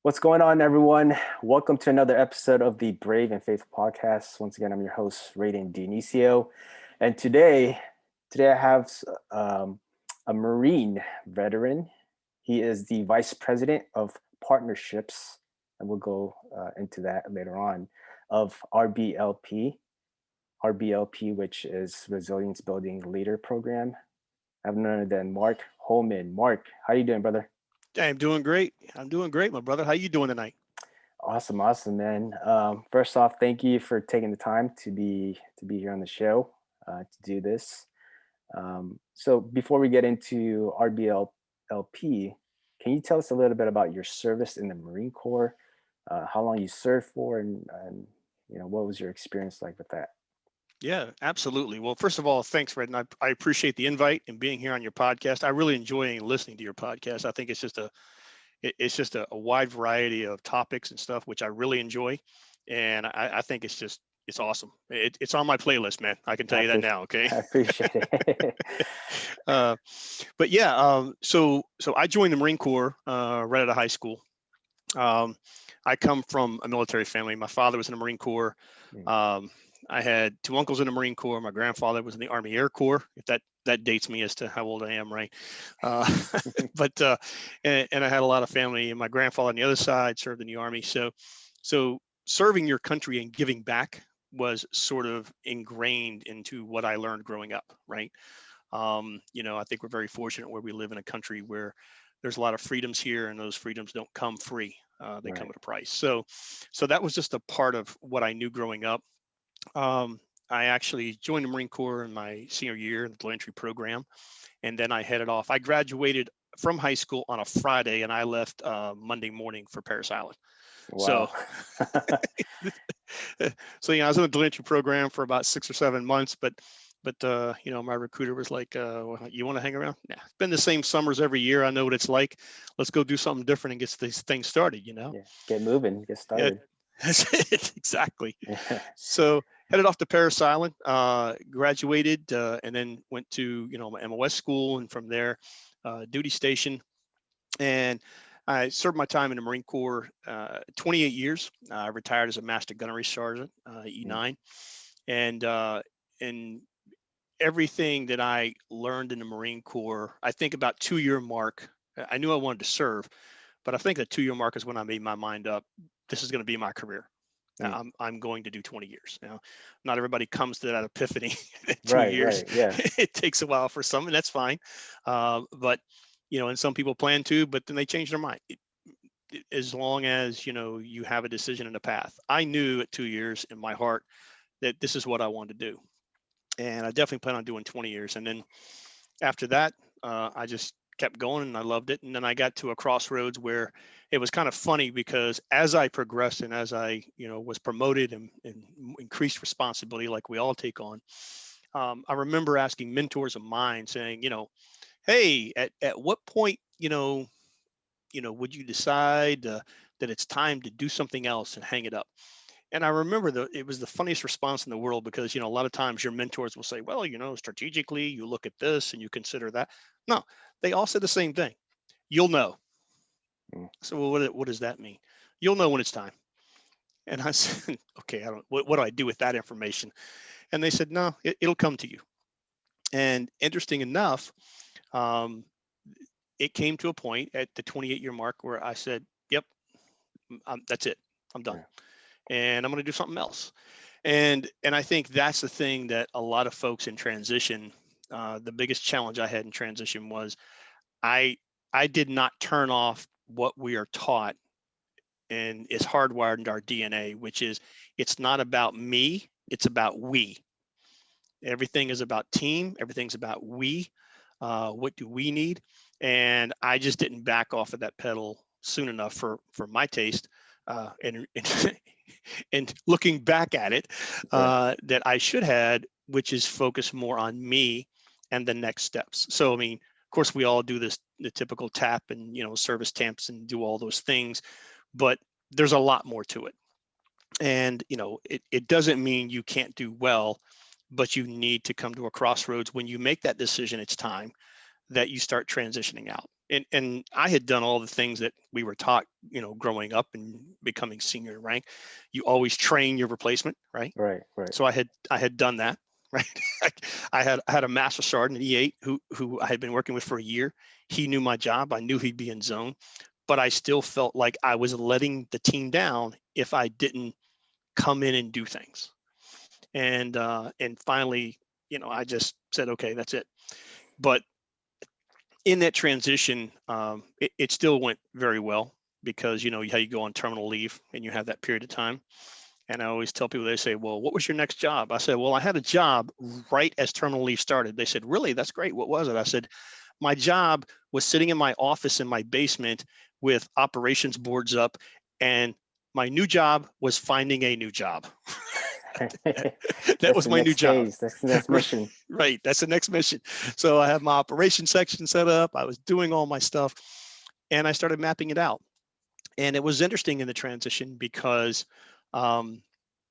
What's going on, everyone? Welcome to another episode of the Brave and Faithful podcast. Once again, I'm your host, Raiden Dionisio, and today I have um, a Marine veteran. He is the Vice President of Partnerships, and we'll go into that later on, of RBLP, which is Resilience Building Leader Program. I have none other than Mark Holman. Mark, how you doing, brother? Hey, I'm doing great. I'm doing great, my brother. How you doing tonight? Awesome, man. First off, thank you for taking the time to be here on the show to do this. So before we get into RBLP, can you tell us a little bit about your service in the Marine Corps, how long you served for, and what was your experience like with that? Yeah, absolutely. Well, first of all, thanks, Red. And I appreciate the invite and being here on your podcast. I really enjoy listening to your podcast. I think it's just a wide variety of topics and stuff, which I really enjoy. And I think it's awesome. It's on my playlist, man. I can tell I you that appreciate now. Okay. I appreciate it. uh, but yeah, so I joined the Marine Corps right out of high school. Um, I come from a military family. My father was in the Marine Corps. Mm. Um, I had two uncles in the Marine Corps. My grandfather was in the Army Air Corps, if that dates me as to how old I am, right? Uh, but and I had a lot of family, and my grandfather on the other side served in the Army. So serving your country and giving back was sort of ingrained into what I learned growing up, right? I think we're very fortunate where we live in a country where there's a lot of freedoms here, and those freedoms don't come free. They come Right. at a price. So that was just a part of what I knew growing up. I actually joined the Marine Corps in my senior year in the entry program, and then I headed off. I graduated from high school on a Friday, and I left Monday morning for Paris Island. So, Wow. I was in the entry program for about 6 or 7 months, but my recruiter was like, well, "You want to hang around? Yeah, it's been the same summers every year. I know what it's like. Let's go do something different and get these things started." Yeah. Get moving. Get Yeah, started. that's it exactly. Yeah. So headed off to Paris Island, graduated, and then went to my MOS school, and from there, duty station, and I served my time in the Marine Corps 28 years. I retired as a Master Gunnery Sergeant, Mm. E9, and everything that I learned in the Marine Corps, I think about 2 year mark. I knew I wanted to serve, but I think the 2 year mark is when I made my mind up. This is going to be my career. Mm. I'm going to do 20 years. Now, not everybody comes to that epiphany in two Right. years. Right. Yeah. It takes a while for some, and that's fine. But and some people plan to, but then they change their mind. As long as you have a decision and a path. I knew at 2 years in my heart that this is what I wanted to do, and I definitely plan on doing 20 years. And then after that, I just kept going, and I loved it. And then I got to a crossroads where it was kind of funny, because as I progressed and as I was promoted and increased responsibility like we all take on, I remember asking mentors of mine saying, hey, at what point would you decide that it's time to do something else and hang it up? And I remember it was the funniest response in the world, because a lot of times your mentors will say, well, strategically you look at this and you consider that. No, they all said the same thing. You'll know. Mm. So, well, what does that mean? You'll know when it's time. And I said, okay, I don't. What do I do with that information? And they said, no, it'll come to you. And interesting enough, um, it came to a point at the 28-year mark where I said, yep, that's it. I'm done, Yeah. and I'm going to do something else. And I think that's the thing that a lot of folks in transition, the biggest challenge I had in transition was I I did not turn off what we are taught, and it's hardwired into our DNA, which is it's not about me, it's about we. Everything is about team. Everything's about we. What do we need? And I just didn't back off of that pedal soon enough for my taste. And and looking back at it, Yeah. that I should had, which is focus more on me and the next steps. So I mean, of course, we all do this, the typical tap and service tamps and do all those things, but there's a lot more to it. And it doesn't mean you can't do well, but you need to come to a crossroads when you make that decision. It's time that you start transitioning out. And I had done all the things that we were taught, growing up and becoming senior in rank. You always train your replacement, right? Right, right. So I had done that, right? I had a master sergeant at E8 who I had been working with for a year. He knew my job. I knew he'd be in zone, but I still felt like I was letting the team down if I didn't come in and do things. And finally, I just said, okay, that's it. But in that transition, it still went very well because how you go on terminal leave and you have that period of time. And I always tell people, they say, well, what was your next job? I said, well, I had a job right as terminal leave started. They said, really? That's great. What was it? I said, my job was sitting in my office in my basement with operations boards up. And my new job was finding a new job. That That's was the my new next job. phase. That's the next Right, mission. right. That's the next mission. So I have my operation section set up. I was doing all my stuff and I started mapping it out. And it was interesting in the transition because, um,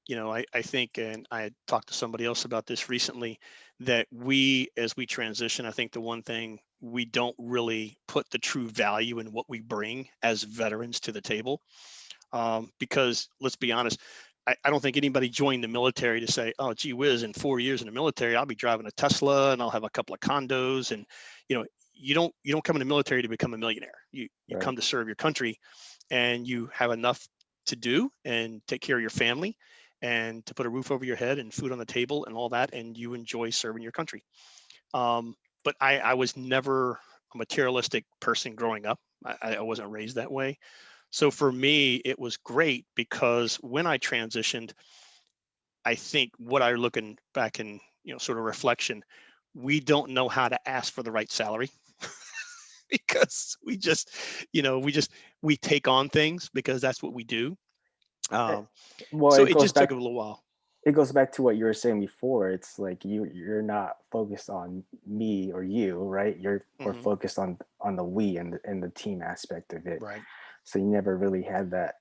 I think, and I had talked to somebody else about this recently, that as we transition, I think the one thing we don't really put the true value in what we bring as veterans to the table. Because let's be honest, I don't think anybody joined the military to say, oh, gee whiz, in 4 years in the military, I'll be driving a Tesla and I'll have a couple of condos. And, you don't come in the military to become a millionaire. You Right. come to serve your country and you have enough to do and take care of your family and to put a roof over your head and food on the table and all that. And you enjoy serving your country. But I was never a materialistic person growing up. I wasn't raised that way. So for me, it was great because when I transitioned, I think what I looking back in, sort of reflection, we don't know how to ask for the right salary because we take on things because that's what we do. Eh, Um, Well, so it just took a little while. it goes back to what you were saying before. It's like you're not focused on me or you, right? You're more Hmm. focused on the we and the team aspect of it. Right. So you never really had that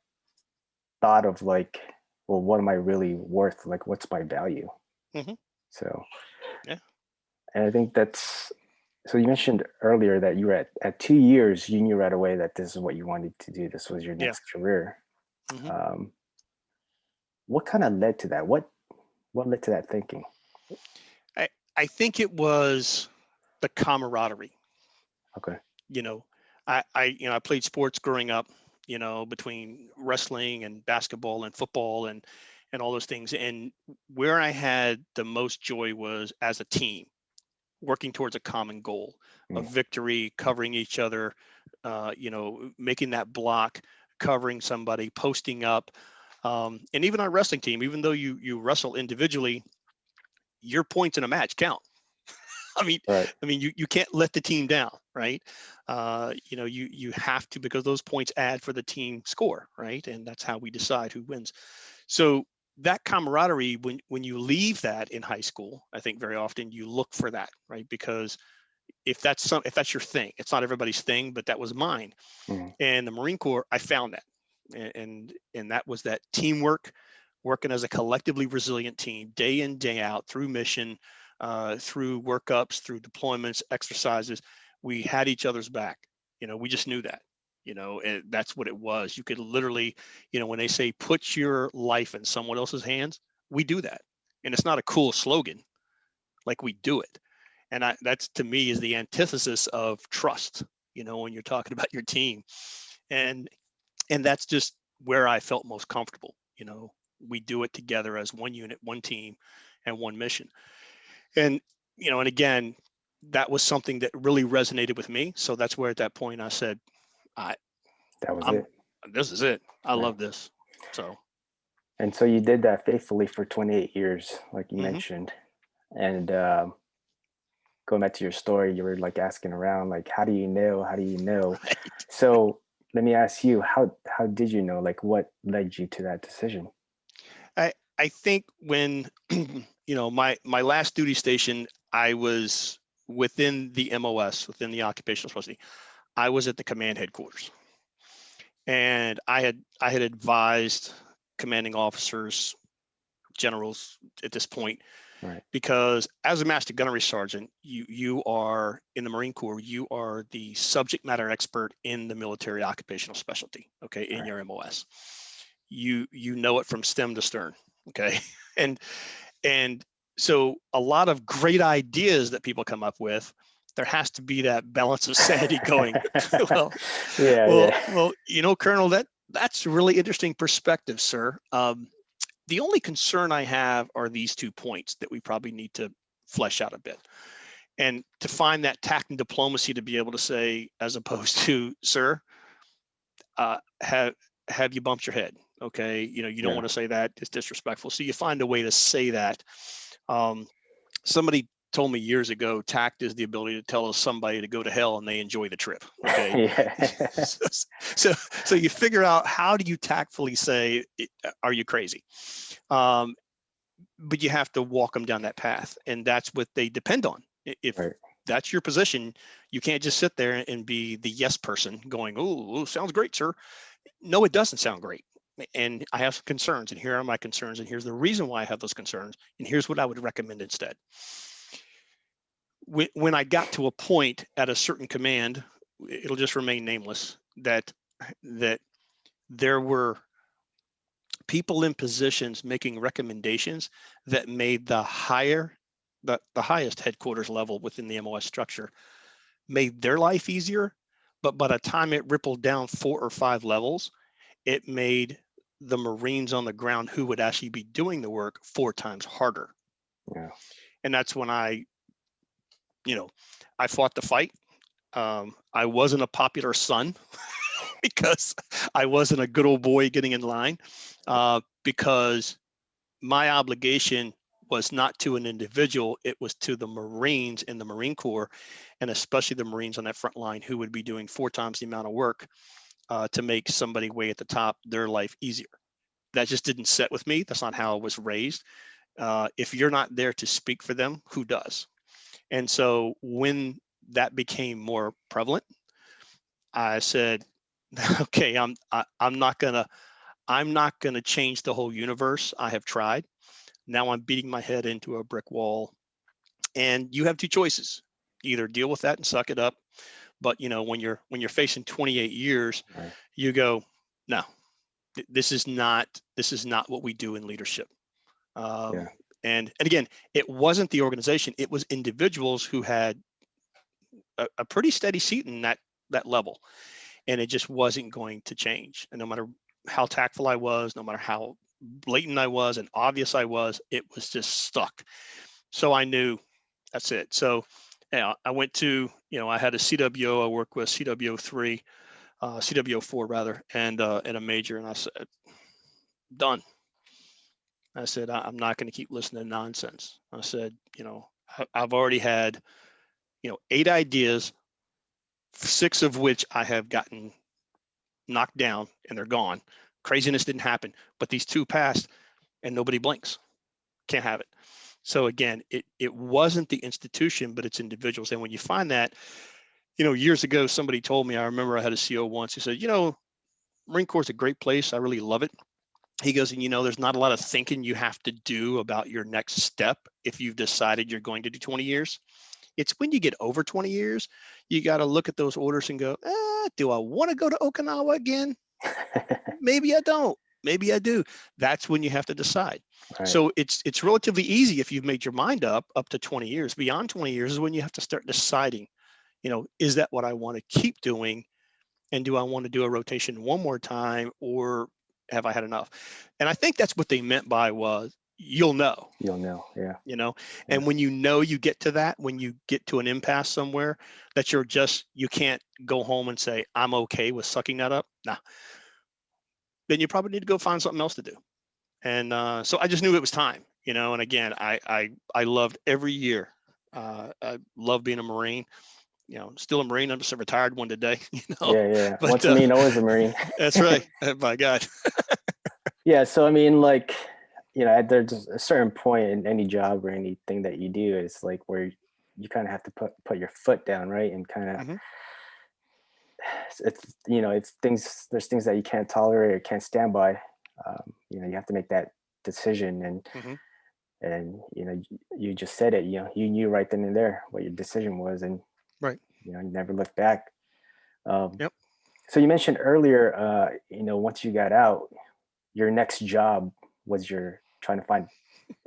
thought of like, well, what am I really worth? Like, what's my value? Hmm. So, Yeah. and I think that's so. You mentioned earlier that you were at 2 years, you knew right away that this is what you wanted to do. This was your Yeah. next career. Hmm. Um, what kind of led to that? What led to that thinking? I I think it was the camaraderie. Okay. you know I played sports growing up, between wrestling and basketball and football and all those things, and where I had the most joy was as a team working towards a common goal of Mm. victory, covering each other, making that block, covering somebody, posting up. And even our wrestling team, even though you wrestle individually, your points in a match count. I mean, Right. you can't let the team down, right? You have to, because those points add for the team score, right? And that's how we decide who wins. So that camaraderie, when you leave that in high school, I think very often you look for that, right? Because if that's your thing, it's not everybody's thing, but that was mine. Mm. And the Marine Corps, I found that, and that was that teamwork, working as a collectively resilient team, day in day out, through mission, through workups, through deployments, exercises. We had each other's back. We just knew that. And that's what it was. You could literally, when they say put your life in someone else's hands, we do that, and it's not a cool slogan, like we do it. And that's, to me, is the antithesis of trust. When you're talking about your team, and and that's just where I felt most comfortable. We do it together as one unit, one team, and one mission. And and again, that was something that really resonated with me. So that's where at that point I said, I That was I'm it. this is it. I Right. love this. So And so you did that faithfully for 28 years, like you mhm. mentioned. And going back to your story, you were like asking around, like, how do you know? How do you know? Right. So let me ask you, how did you know? Like, what led you to that decision? I think when my last duty station, I was within the MOS, within the occupational specialty. I was at the command headquarters, and I had advised commanding officers, generals at this point. Right. because as a master gunnery sergeant, you are in the Marine Corps, you are the subject matter expert in the military occupational specialty, okay, in Right. your MOS. You know it from stem to stern, okay? And and so a lot of great ideas that people come up with, there has to be that balance of sanity going, well, Yeah. Yeah. Colonel, that's a really interesting perspective, sir. The only concern I have are these 2 points that we probably need to flesh out a bit. And to find that tact and diplomacy to be able to say, as opposed to, sir, uh, have have you bumped your head? Okay, you don't Yeah. want to say that; it's disrespectful. So you find a way to say that. Um, Somebody told me years ago, tact is the ability to tell somebody to go to hell and they enjoy the trip. Okay, Yeah. so, so you figure out, how do you tactfully say, are you crazy? Um, but you have to walk them down that path, and that's what they depend on. If Right. that's your position, you can't just sit there and be the yes person going, oh, sounds great, sir. No, it doesn't sound great. And I have some concerns, and here are my concerns, and here's the reason why I have those concerns, and here's what I would recommend instead. When I got to a point at a certain command, it'll just remain nameless, that there were people in positions making recommendations that made the highest headquarters level within the MOS structure, made their life easier, but by the time it rippled down 4 or 5 levels, it made the Marines on the ground who would actually be doing the work 4 times harder. Yeah. And that's when you know, I fought the fight. I wasn't a popular son because I wasn't a good old boy getting in line, because my obligation was not to an individual, it was to the Marines in the Marine Corps, and especially the Marines on that front line who would be doing 4 times the amount of work, to make somebody way at the top their life easier. That just didn't set with me. That's not how I was raised. If you're not there to speak for them, who does? And so when that became more prevalent, I said, okay, I'm not gonna change the whole universe. I have tried. Now I'm beating my head into a brick wall. And you have 2 choices: either deal with that and suck it up. But when you're facing 28 years, Right. you go, no, this is not what we do in leadership. Yeah. Um, and again, it wasn't the organization; it was individuals who had a pretty steady seat in that level, and it just wasn't going to change. And no matter how tactful I was, no matter how blatant I was and obvious I was, it was just stuck. So I knew that's it. So I went to, I had a CWO. I worked with CWO3, CWO4 rather, and a major, and I said, done. I said, I'm not going to keep listening to nonsense. I said, I've already had, 8 ideas, 6 of which I have gotten knocked down and they're gone. Craziness didn't happen, but these 2 passed and nobody blinks. Can't have it. So again, it wasn't the institution, but it's individuals. And when you find that, years ago, somebody told me, I remember I had a CO once, he said, Marine Corps is a great place. I really love it. He goes, and there's not a lot of thinking you have to do about your next step if you've decided you're going to do 20 years. It's when you get over 20 years, you got to look at those orders and go, do I want to go to Okinawa again? Maybe I don't. Maybe I do. That's when you have to decide. Right. So it's relatively easy if you've made your mind up to 20 years. Beyond 20 years is when you have to start deciding, is that what I want to keep doing? And do I want to do a rotation one more time, or have I had enough? And I think that's what they meant by was, you'll know, You'll know. Yeah. you know, Yeah. and when you get to that, when you get to an impasse somewhere, that you can't go home and say, I'm okay with sucking that up. Nah, then you probably need to go find something else to do. And so I just knew it was time, and again, I loved every year. I love being a Marine, still a Marine. I'm just a retired one today, Yeah. Yeah. but Once a Marine, always a Marine. that's right. My God. Yeah. So I mean, like, there's a certain point in any job or anything that you do, it's like where you kind of have to put your foot down, right? And kind of, Hmm. it's things. There's things that you can't tolerate or can't stand by. You have to make that decision, and Hmm. and you just said it. You knew right then and there what your decision was, and Right. you never looked back. Um, Yep. so you mentioned earlier, once you got out, your next job was you're trying to find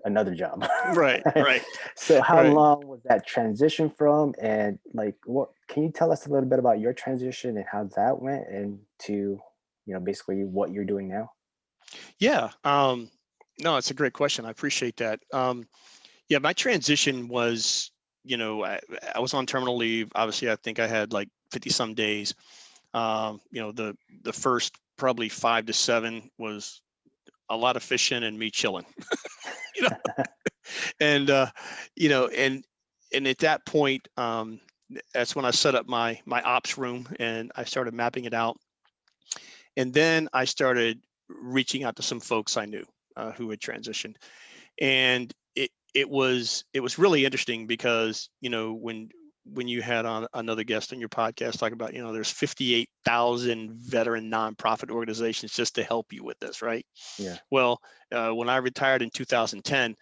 another job. Right. Right. So how Right. long was that transition from, and like, what can you tell us a little bit about your transition and how that went, and to basically what you're doing now? Yeah. No, it's a great question. I appreciate that. Yeah, my transition was, I was on terminal leave. Obviously, I think I had like 50 some days. The first probably 5 to 7 was a lot of fishing and me chilling, you know, and you know, and at that point, that's when I set up my ops room and I started mapping it out. And then I started reaching out to some folks I knew who had transitioned, and it was really interesting because when you had on another guest on your podcast talk about there's 58,000 veteran nonprofit organizations just to help you with this, right? Yeah, Well, when I retired in 2010,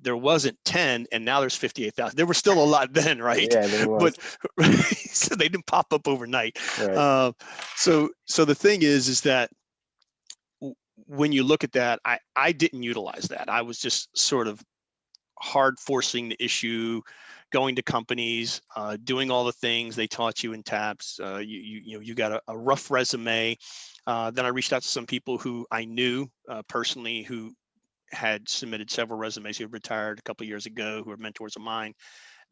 there wasn't 10 and now there's 58,000. There was still a lot then, right? yeah, there But was. so they didn't pop up overnight. Right. So the thing is that when you look at that, I didn't utilize that. I was just sort of hard forcing the issue, going to companies, doing all the things they taught you in TAPS. You got a rough resume. Then I reached out to some people who I knew personally who had submitted several resumes, who had retired a couple of years ago, who were mentors of mine.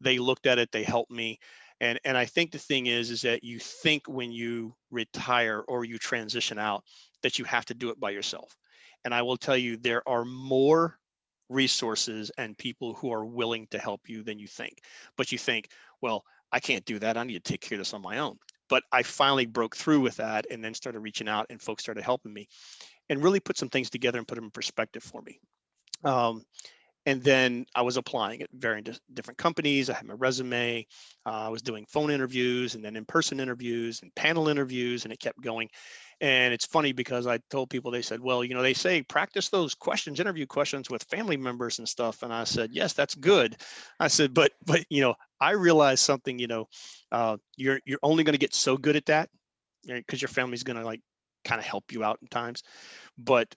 They looked at it, they helped me. And I think the thing is that you think when you retire or you transition out that you have to do it by yourself. And I will tell you, there are more resources and people who are willing to help you than you think. But you think, well, I can't do that. I need to take care of this on my own. But I finally broke through with that and then started reaching out and folks started helping me and really put some things together and put them in perspective for me. Um, and then I was applying at different companies. I had my resume. I was doing phone interviews and then in-person interviews and panel interviews, and it kept going. And it's funny because I told people, they said, well, they say practice those questions, interview questions with family members and stuff. And I said, yes, that's good. I said, but I realized something. You're only going to get so good at that because your family's going to like kind of help you out in times. But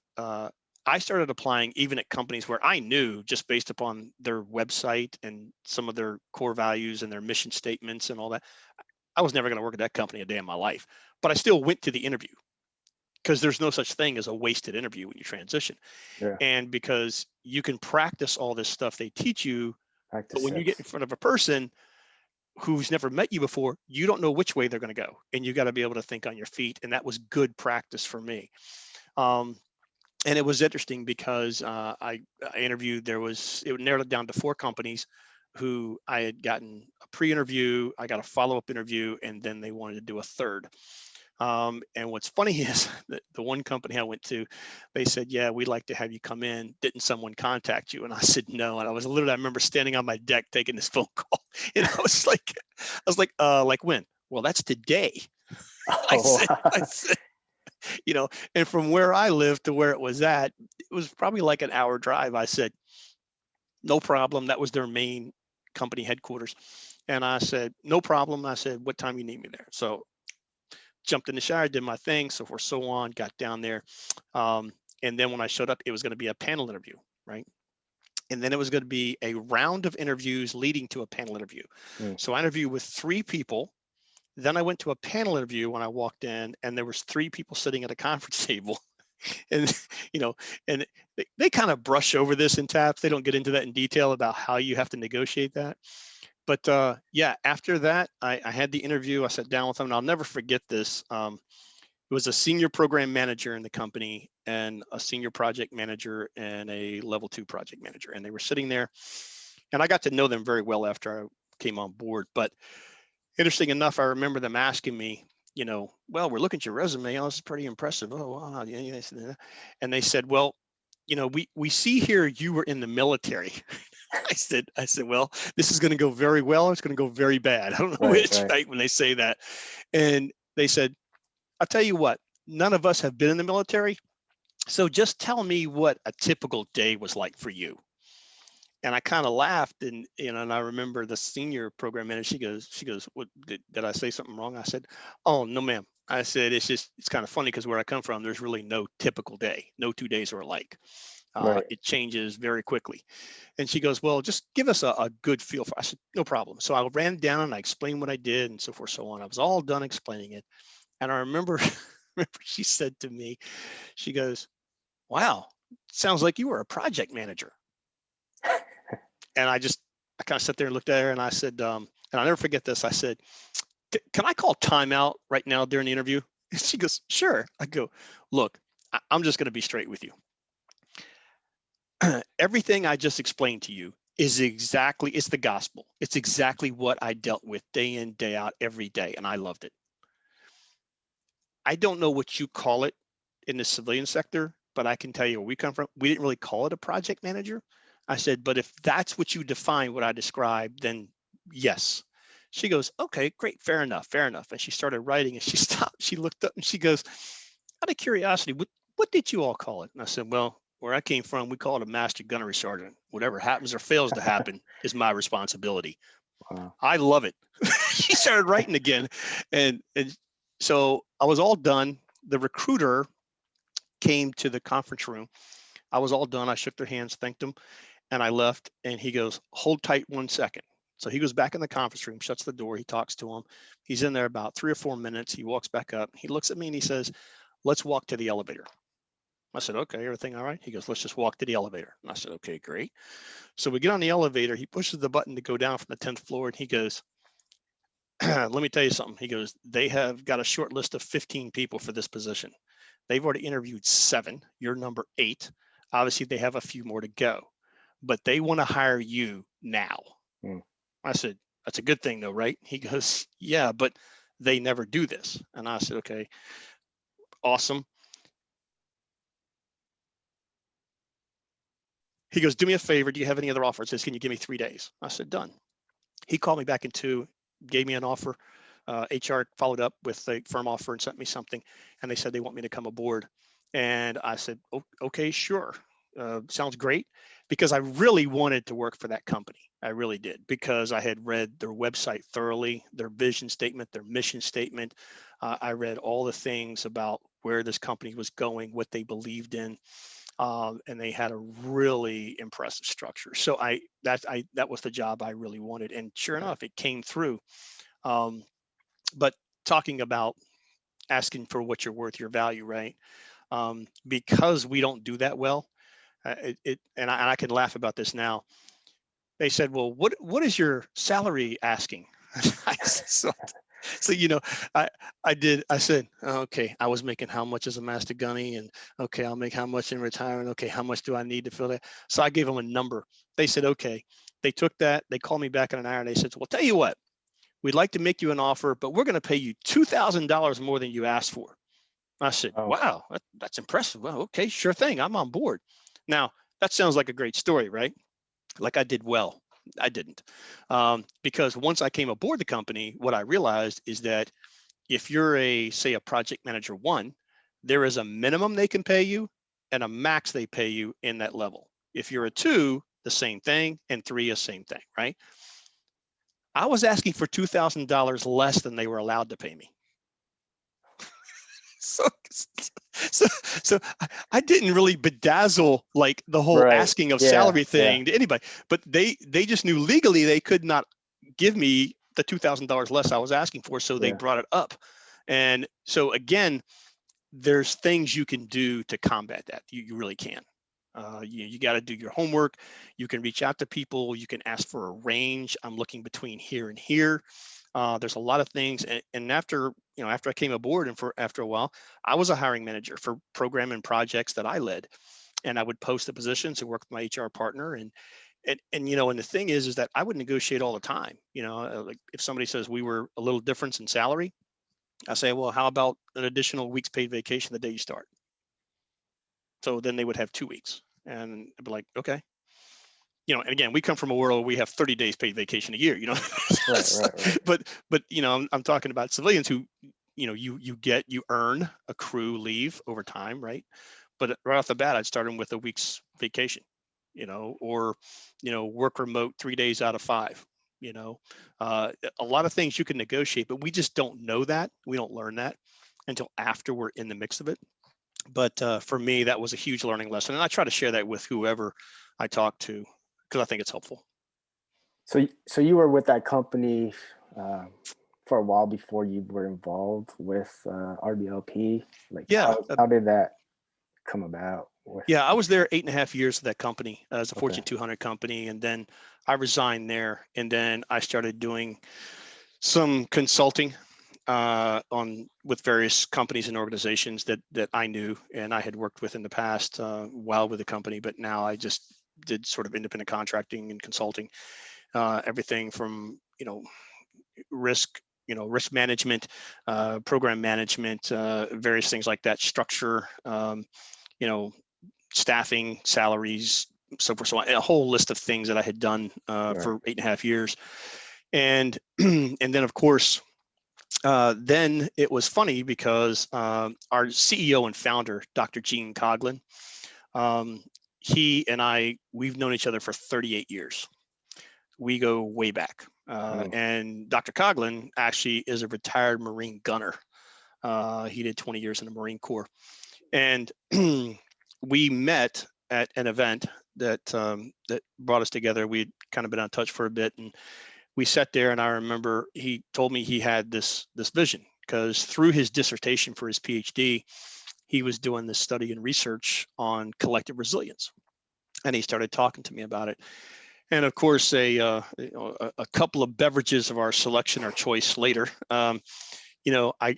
I started applying even at companies where I knew just based upon their website and some of their core values and their mission statements and all that, I was never going to work at that company a day in my life. But I still went to the interview because there's no such thing as a wasted interview when you transition. Yeah. And because you can practice all this stuff they teach you, but Practice when you get in sets. front of a person who's never met you before, you don't know which way they're going to go. And you got to be able to think on your feet. And that was good practice for me. Um, and it was interesting because I interviewed. It narrowed it down to 4 companies who I had gotten a pre-interview. I got a follow-up interview, and then they wanted to do a third. And what's funny is that the one company I went to, they said, "Yeah, we'd like to have you come in. Didn't someone contact you?" And I said, "No." And I remember standing on my deck taking this phone call, and like when? Well, that's today. I Oh, said, I said, and from where I live to where it was at, it was probably like an hour drive. I said, no problem. That was their main company headquarters. And I said, no problem. I said, what time you need me there? So jumped in the shower, did my thing, so forth, so on, got down there. Um, and then when I showed up, it was going to be a panel interview, right? And then it was going to be a round of interviews leading to a panel interview. mm, So I interviewed with 3 people. Then I went to a panel interview when I walked in, and there was 3 people sitting at a conference table. And you know, and they kind of brush over this in TAPS. They don't get into that in detail about how you have to negotiate that. But yeah, after that, I had the interview. I sat down with them, and I'll never forget this. It was a senior program manager in the company and a senior project manager and a level 2 project manager, and they were sitting there, and I got to know them very well after I came on board. But interesting enough, I remember them asking me, well, we're looking at your resume. Oh, this is pretty impressive. Oh, wow. Yeah, yeah. And they said, well, we see here you were in the military. I said, well, this is going to go very well. It's going to go very bad. I don't know right, which, right. right? When they say that. And they said, I'll tell you what, none of us have been in the military. So just tell me what a typical day was like for you. And I kind of laughed, and and I remember the senior program manager. She goes, "What did I say something wrong?" I said, "Oh no, ma'am." I said, it's kind of funny because where I come from, there's really no typical day. No 2 days are alike. Right. It changes very quickly. And she goes, "Well, just give us a good feel for." I said, "No problem." So I ran down and I explained what I did and so forth, so on. I was all done explaining it, and I remember, remember she said to me, she goes, "Wow, sounds like you were a project manager." And I kind of sat there and looked at her and I said, and I'll never forget this. I said, "Can I call timeout right now during the interview?" And she goes, "Sure." I go, "Look, I'm just going to be straight with you. Everything I just explained to you is exactly, it's the gospel. It's exactly what I dealt with day in, day out, every day. And I loved it. I don't know what you call it in the civilian sector, but I can tell you where we come from. We didn't really call it a project manager." I said, "But if that's what you define what I described, then yes." She goes, "Okay, great, fair enough, fair enough." And she started writing and she stopped. She looked up and she goes, "Out of curiosity, what did you all call it?" And I said, "Well, where I came from, we call it a master gunnery sergeant. Whatever happens or fails to happen is my responsibility." Wow. I love it. She started writing again. And so I was all done. The recruiter came to the conference room. I was all done. I shook their hands, thanked them, and I left. And he goes, "Hold tight 1 second." So he goes back in the conference room, shuts the door. He talks to him. He's in there about 3 or 4 minutes. He walks back up. He looks at me and he says, "Let's walk to the elevator." I said, "Okay, everything all right?" He goes, "Let's just walk to the elevator." And I said, "Okay, great." So we get on the elevator. He pushes the button to go down from the 10th floor and he goes, "Let me tell you something." He goes, "They have got a short list of 15 people for this position. They've already interviewed 7. You're number 8. Obviously, they have a few more to go, but they want to hire you now." Mm. I said, "That's a good thing, though, right?" He goes, "Yeah, but they never do this." And I said, "Okay, awesome." He goes, "Do me a favor. Do you have any other offers?" He says, "Can you give me 3 days?" I said, "Done." He called me back in 2, gave me an offer. HR followed up with a firm offer and sent me something, and they said they want me to come aboard. And I said, "Okay, sure, sounds great," because I really wanted to work for that company. I really did because I had read their website thoroughly, their vision statement, their mission statement. I read all the things about where this company was going, what they believed in, and they had a really impressive structure. So that was the job I really wanted, and sure Right. enough, it came through. Um, but talking about asking for what you're worth, your value, right? Because we don't do that well. And I can laugh about this now. They said, "Well, what is your salary asking?" so so I I said, "Okay, I was making how much as a master gunny, and okay, I'll make how much in retirement. Okay, how much do I need to fill that?" So I gave them a number. They said, "Okay." They took that. They called me back in an hour and they said, "Well, tell you what, we'd like to make you an offer, but we're going to pay you $2,000 more than you asked for." I said, Oh, "Wow, that's impressive. Well, okay, sure thing. I'm on board." Now, that sounds like a great story, right? Like I did well. I didn't. Because once I came aboard the company, what I realized is that if you're say a project manager 1, there is a minimum they can pay you and a max they pay you in that level. If you're a 2, the same thing, and 3 is same thing, right? I was asking for $2,000 less than they were allowed to pay me. So, so, so I didn't really bedazzle like the whole right. asking of Yeah. salary Yeah. thing to anybody, but they just knew legally they could not give me the $2,000 less I was asking for, so they Yeah. brought it up. And so again, there's things you can do to combat that. You really can. You got to do your homework. You can reach out to people. You can ask for a range. I'm looking between here and here. There's a lot of things. And after after I came aboard and after a while, I was a hiring manager for program and projects that I led, and I would post the positions and work with my HR partner. And the thing is that I would negotiate all the time. Like if somebody says we were a little difference in salary, I say, well, how about an additional week's paid vacation the day you start? So then they would have 2 weeks. And I'd be like, okay. And again, we come from a world where we have 30 days paid vacation a year. Right. Right. Right. but I'm talking about civilians who, you earn accrue leave over time, right? But right off the bat, I'd start them with a week's vacation. or, work remote 3 days out of 5. You know, a lot of things you can negotiate, but we just don't know that. We don't learn that until after we're in the mix of it. But for me, that was a huge learning lesson. And I try to share that with whoever I talk to because I think it's helpful. So you were with that company uh, for a while before you were involved with RBLP. Like Yeah. how did that come about? With Yeah, I was there 8.5 years at that company as a okay, Fortune 200 company, and then I resigned there, and then I started doing some consulting on with various companies and organizations that I knew and I had worked with in the past while with the company, but now I just did sort of independent contracting and consulting, everything from risk risk management, program management, various things like that, structure, you know staffing, salaries, so forth, so on, a whole list of things that I had done right, for 8.5 years. And and then of course, then it was funny because our CEO and founder, Dr. Gene Coglin, um, he and we've known each other for 38 years. We go way back. mm, And Dr. Coglin actually is a retired Marine gunner. He did 20 years in the Marine Corps. And we met at an event that brought us together. We'd kind of been on touch for a bit, and we sat there. And I remember he told me he had this vision because through his dissertation for his PhD, he was doing this study and research on collective resilience, and he started talking to me about it. And of course, a couple of beverages of our selection, our choice later, you know, I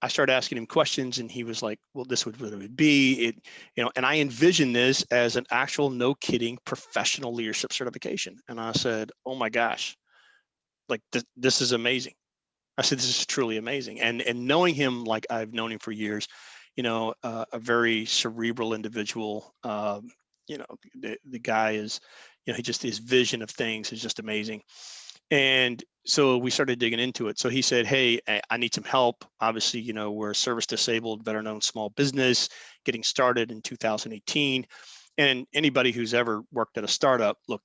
I started asking him questions, and he was like, "Well, this would what it would be." And I envisioned this as an actual, no kidding, professional leadership certification. And I said, "Oh my gosh, like this is amazing." I said, "This is truly amazing." And knowing him like I've known him for years, a very cerebral individual. The guy is, he just his vision of things is just amazing. And so we started digging into it. So he said, "Hey, I need some help. Obviously, we're a service disabled, veteran owned small business getting started in 2018. And anybody who's ever worked at a startup, look,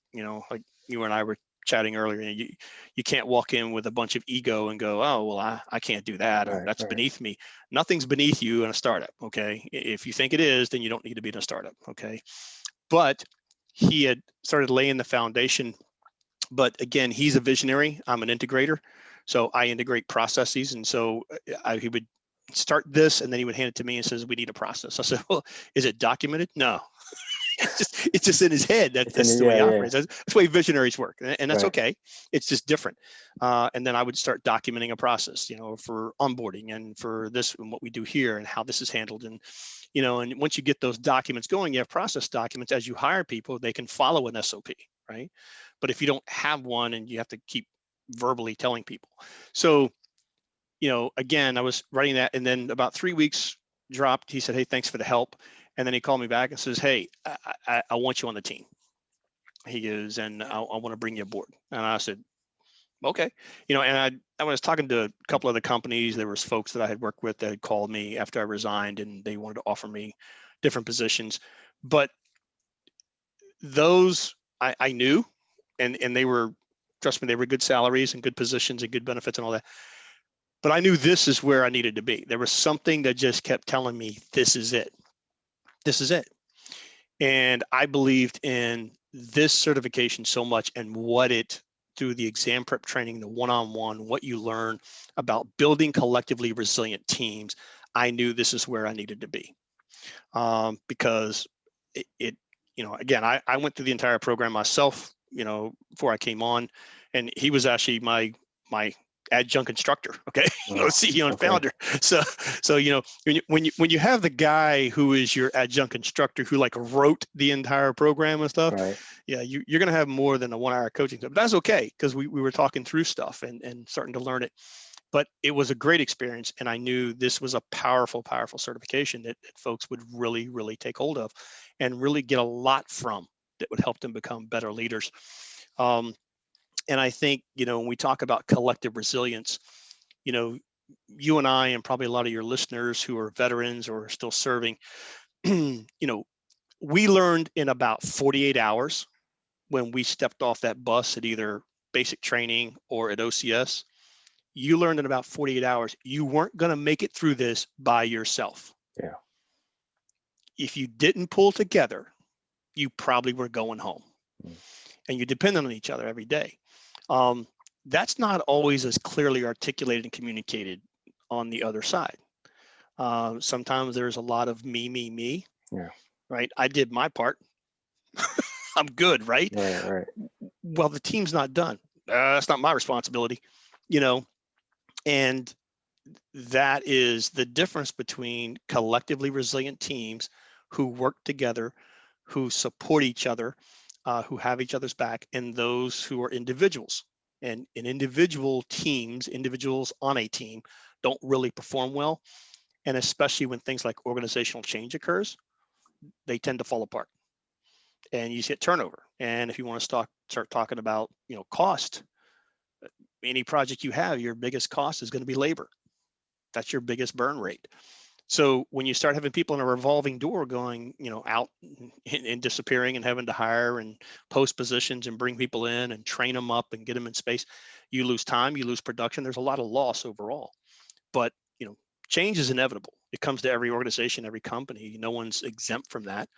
like you and I were chatting earlier, you can't walk in with a bunch of ego and go, oh, well, I can't do that, or right, that's right, beneath me. Nothing's beneath you in a startup. Okay. If you think it is, then you don't need to be in a startup. Okay. But he had started laying the foundation. But again, he's a visionary. I'm an integrator. So I integrate processes. And so he would start this, and then he would hand it to me and says, we need a process. I said, well, is it documented? No. It's just in his head. it's in That's the way yeah, he yeah, operates. That's the way visionaries work, and that's right, okay. It's just different. And then I would start documenting a process, for onboarding and for this and what we do here and how this is handled. And once you get those documents going, you have process documents. As you hire people, they can follow an SOP, right? But if you don't have one, and you have to keep verbally telling people, so again, I was writing that, and then about 3 weeks dropped. He said, "Hey, thanks for the help." And then he called me back and says, "Hey, I want you on the team." He goes, "And I want to bring you aboard." And I said, "Okay." And I was talking to a couple of the companies. There was folks that I had worked with that had called me after I resigned, and they wanted to offer me different positions. But those I knew, and they were, trust me, they were good salaries and good positions and good benefits and all that. But I knew this is where I needed to be. There was something that just kept telling me, this is it. This is it. And I believed in this certification so much, and what it, through the exam prep training, the one-on-one, what you learn about building collectively resilient teams. I knew this is where I needed to be, because again, I went through the entire program myself, before I came on, and he was actually my adjunct instructor. Okay. wow, CEO and okay, founder. So when you have the guy who is your adjunct instructor, who like wrote the entire program and stuff, right. yeah, you're going to have more than a 1 hour coaching. But that's okay, because we were talking through stuff and starting to learn it. But it was a great experience, and I knew this was a powerful, powerful certification that folks would really, really take hold of and really get a lot from, that would help them become better leaders. Um, and I think, when we talk about collective resilience, you know, you and I, and probably a lot of your listeners who are veterans or are still serving, you know, We learned in about 48 hours when we stepped off that bus at either basic training or at OCS. You learned in about 48 hours you weren't going to make it through this by yourself. Yeah. If you didn't pull together, you probably were going home, Mm. and you depended on each other every day. Um, that's not always as clearly articulated and communicated on the other side. Sometimes there's a lot of me, Yeah. right? I did my part. I'm good, right? Right. Right. Well, the team's not done. That's not my responsibility, you know, and that is the difference between collectively resilient teams who work together, who support each other, who have each other's back, and those who are individuals. And in individual teams, individuals on a team don't really perform well. And especially when things like organizational change occurs, they tend to fall apart and you get turnover. And if you want to start talking about, cost, any project you have, your biggest cost is going to be labor. That's your biggest burn rate. So when you start having people in a revolving door going, out and disappearing and having to hire and post positions and bring people in and train them up and get them in space, you lose time, you lose production. There's a lot of loss overall. But, change is inevitable. It comes to every organization, every company. No one's exempt from that.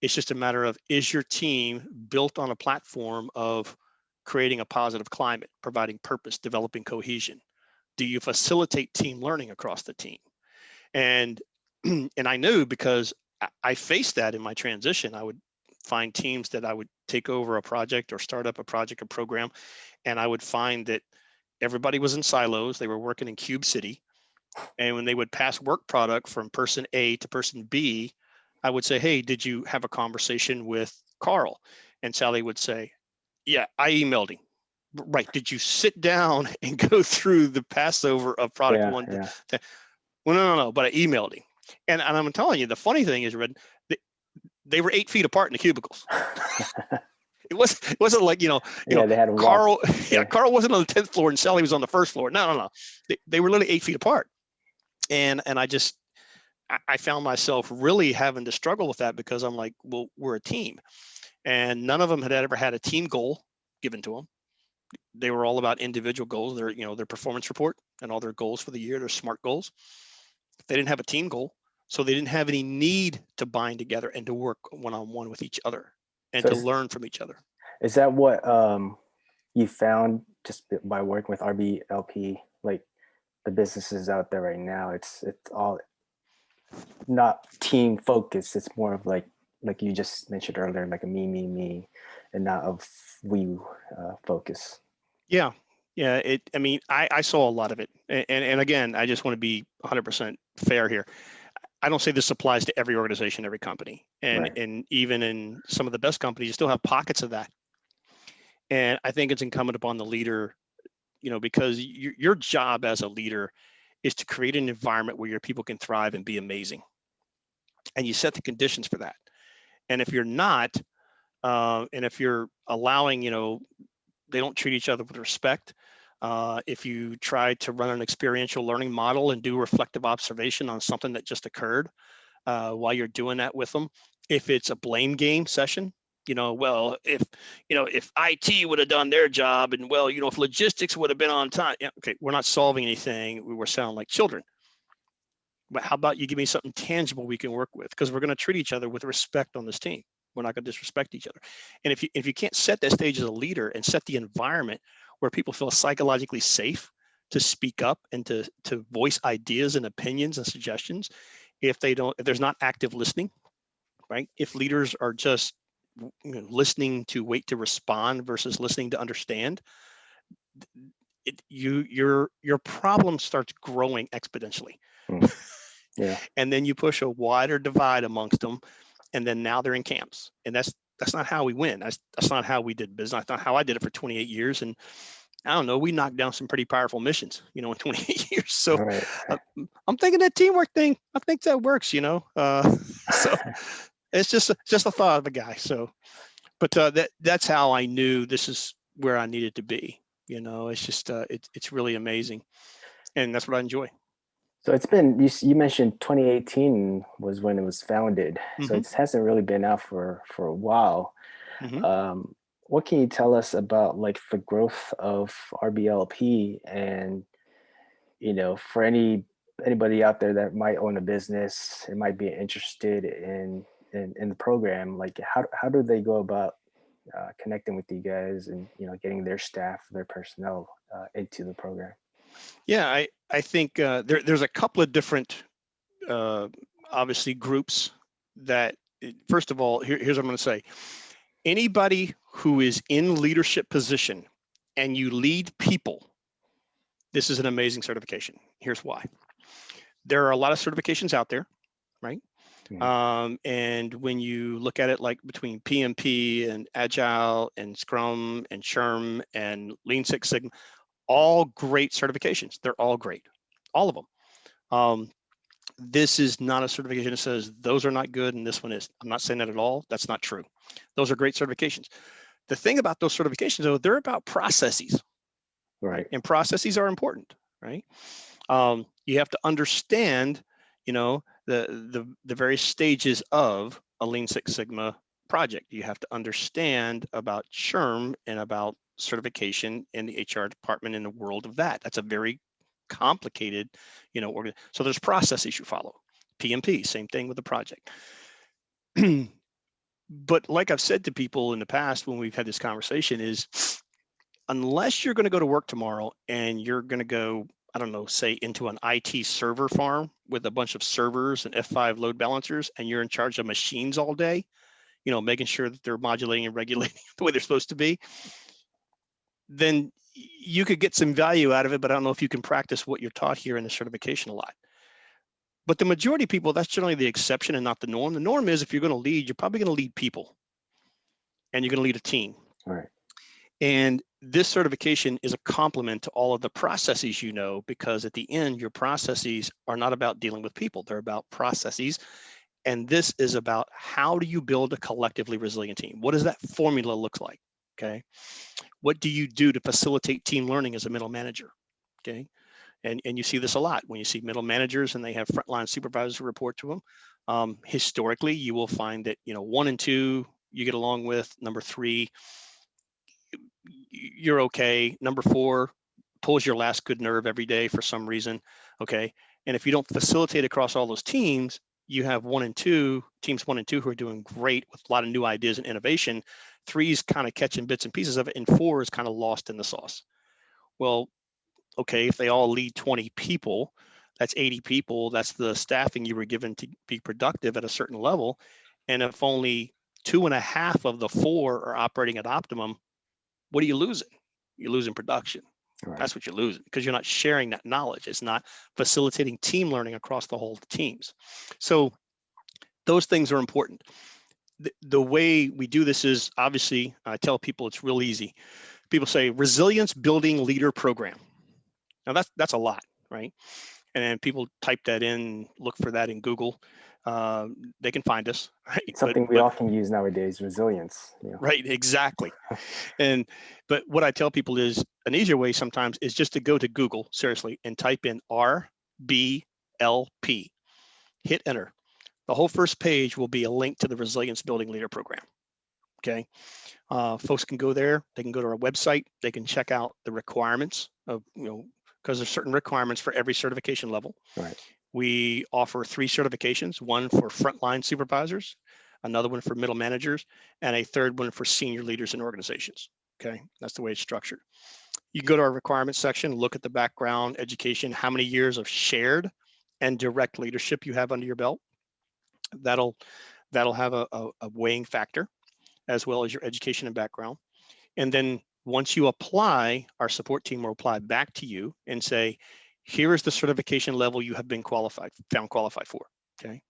It's just a matter of, is your team built on a platform of creating a positive climate, providing purpose, developing cohesion? Do you facilitate team learning across the team? And and I knew, because I faced that in my transition. I would find teams that I would take over a project or start up a project or program, and I would find that everybody was in silos. They were working in Cube City, and when they would pass work product from person A to person B, I would say, "Hey, did you have a conversation with Carl?" And Sally would say, "Yeah, I emailed him." Right. Did you sit down and go through the passover of product Yeah. one Yeah. well, no, but I emailed him. And I'm telling you, the funny thing is, Red, they were 8 feet apart in the cubicles. It wasn't like, Yeah. They had to walk. Carl, yeah, Yeah. Carl wasn't on the 10th floor and Sally was on the first floor. No. They were literally 8 feet apart. And I found myself really having to struggle with that, because I'm like, well, we're a team. And none of them had ever had a team goal given to them. They were all about individual goals, their performance report and all their goals for the year, their SMART goals. They didn't have a team goal, so they didn't have any need to bind together and to work one-on-one with each other and So to learn from each other. is that what you found just by working with RBLP? Like the businesses out there right now, it's all not team focused. It's more of like you just mentioned earlier, like a me, and not of we focus. Yeah, yeah. I mean, I saw a lot of it, and again, I just want to be 100% fair here. I don't say this applies to every organization, every company, and Right. and even in some of the best companies, you still have pockets of that. And I think it's incumbent upon the leader, because your job as a leader is to create an environment where your people can thrive and be amazing, and you set the conditions for that. And if you're not, and if you're allowing, they don't treat each other with respect. If you try to run an experiential learning model and do reflective observation on something that just occurred while you're doing that with them, if it's a blame game session, well, if IT would have done their job, and well, if logistics would have been on time, yeah, okay, we're not solving anything. We were sounding like children. But how about you give me something tangible we can work with? Because we're going to treat each other with respect on this team. We're not going to disrespect each other. And if you can't set that stage as a leader and set the environment where people feel psychologically safe to speak up and to voice ideas and opinions and suggestions, if there's not active listening, right? If leaders are just listening to wait to respond versus listening to understand, your problem starts growing exponentially. Mm. Yeah. And then you push a wider divide amongst them, and then now they're in camps, and that's not how we win. That's not how we did business. That's not how I did it for 28 years. And I don't know, we knocked down some pretty powerful missions, in 28 years. So All right. uh, I'm thinking that teamwork thing, I think that works. So it's just a thought of a guy. So, but that's how I knew this is where I needed to be. It's just it's really amazing, and that's what I enjoy. So it's been you mentioned 2018 was when it was founded. So Hmm. it hasn't really been out for a while. Hmm. Um, what can you tell us about like the growth of RBLP and for anybody out there that might own a business and might be interested in the program, like how do they go about connecting with you guys and getting their staff, their personnel into the program? Yeah, I think there's a couple of different uh, obviously groups that. First of all, here's what I'm going to say. Anybody who is in leadership position and you lead people, this is an amazing certification. Here's why. There are a lot of certifications out there, right? Mhm. And when you look at it, like between PMP and Agile and Scrum and SHRM and Lean Six Sigma, all great certifications. They're all great, all of them. Um, this is not a certification that says those are not good and this one is. I'm not saying that at all. That's not true. Those are great certifications. The thing about those certifications, though, they're about processes, right? Right. And processes are important, right? You have to understand, the various stages of a Lean Six Sigma project. You have to understand about SHRM and about certification in the HR department in the world of that. That's a very complicated, so there's processes you follow. PMP, same thing with the project. But like I've said to people in the past when we've had this conversation is unless you're going to go to work tomorrow and you're going to go, I don't know, say into an IT server farm with a bunch of servers and F5 load balancers, and you're in charge of machines all day, making sure that they're modulating and regulating the way they're supposed to be, then you could get some value out of it, but I don't know if you can practice what you're taught here in the certification a lot. But the majority of people, that's generally the exception and not the norm. The norm is if you're going to lead, you're probably going to lead people and you're going to lead a team. All right. And this certification is a complement to all of the processes, because at the end, your processes are not about dealing with people, they're about processes. And this is about how do you build a collectively resilient team? What does that formula look like? Okay. What do you do to facilitate team learning as a middle manager? Okay. And you see this a lot when you see middle managers and they have frontline supervisors who report to them. Historically, you will find that, 1 and 2 you get along with. Number 3, you're okay. Number 4 pulls your last good nerve every day for some reason. Okay. And if you don't facilitate across all those teams, you have 1 and 2 teams, 1 and 2 who are doing great with a lot of new ideas and innovation. 3's kind of catching bits and pieces of it, and 4 is kind of lost in the sauce. Well, okay, if they all lead 20 people, that's 80 people. That's the staffing you were given to be productive at a certain level. And if only 2.5 of the 4 are operating at optimum, what are you losing? You're losing production. All right. That's what you're losing because you're not sharing that knowledge. It's not facilitating team learning across the whole teams. So those things are important. The way we do this is obviously, I tell people it's real easy. People say resilience building leader program. Now that's a lot, right? And then people type that in, look for that in Google. They can find us, right? It's But something we but all can use nowadays, resilience. right, exactly. And but what I tell people is an easier way sometimes is just to go to Google, seriously, and type in RBLP. Hit enter. The whole first page will be a link to the Resilience Building Leader Program. Okay. Folks can go there. They can go to our website. They can check out the requirements of, because there's certain requirements for every certification level. Right. We offer 3 certifications, one for frontline supervisors, another one for middle managers, and a third one for senior leaders in organizations. Okay, that's the way it's structured. You can go to our requirements section, look at the background, education, how many years of shared and direct leadership you have under your belt. That'll have a weighing factor as well as your education and background. And then once you apply, our support team will apply back to you and say, here is the certification level you have been found qualified for. Okay.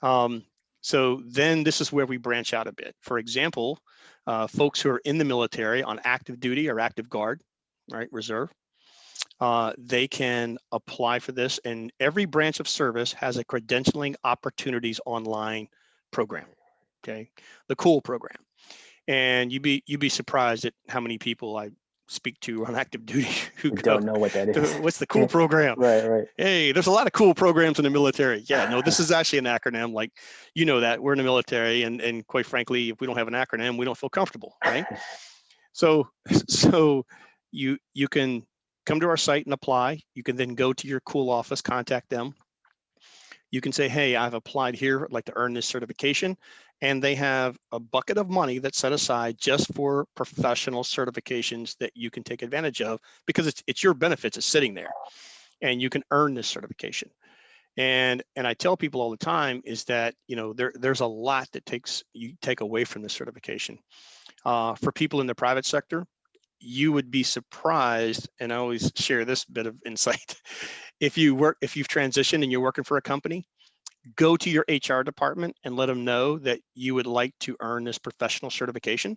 Um, so then this is where we branch out a bit. For example, folks who are in the military on active duty or active guard, right, reserve, they can apply for this. And every branch of service has a credentialing opportunities online program. Okay. The COOL program. And you'd be surprised at how many people speak to on active duty who We go don't know what that is. to what's the cool program? Right, right. Hey, there's a lot of cool programs in the military. Yeah, no, this is actually an acronym. Like, you know that we're in the military, and quite frankly, if we don't have an acronym, we don't feel comfortable, right? So so you can come to our site and apply. You can then go to your cool office, contact them. You can say, hey, I've applied here, I'd like to earn this certification. And they have a bucket of money that's set aside just for professional certifications that you can take advantage of, because it's your benefits, it's sitting there, and you can earn this certification. And I tell people all the time is that, you know, there's a lot that you take away from this certification. For people in the private sector, you would be surprised, and I always share this bit of insight. If you've transitioned and you're working for a company, go to your HR department and let them know that you would like to earn this professional certification.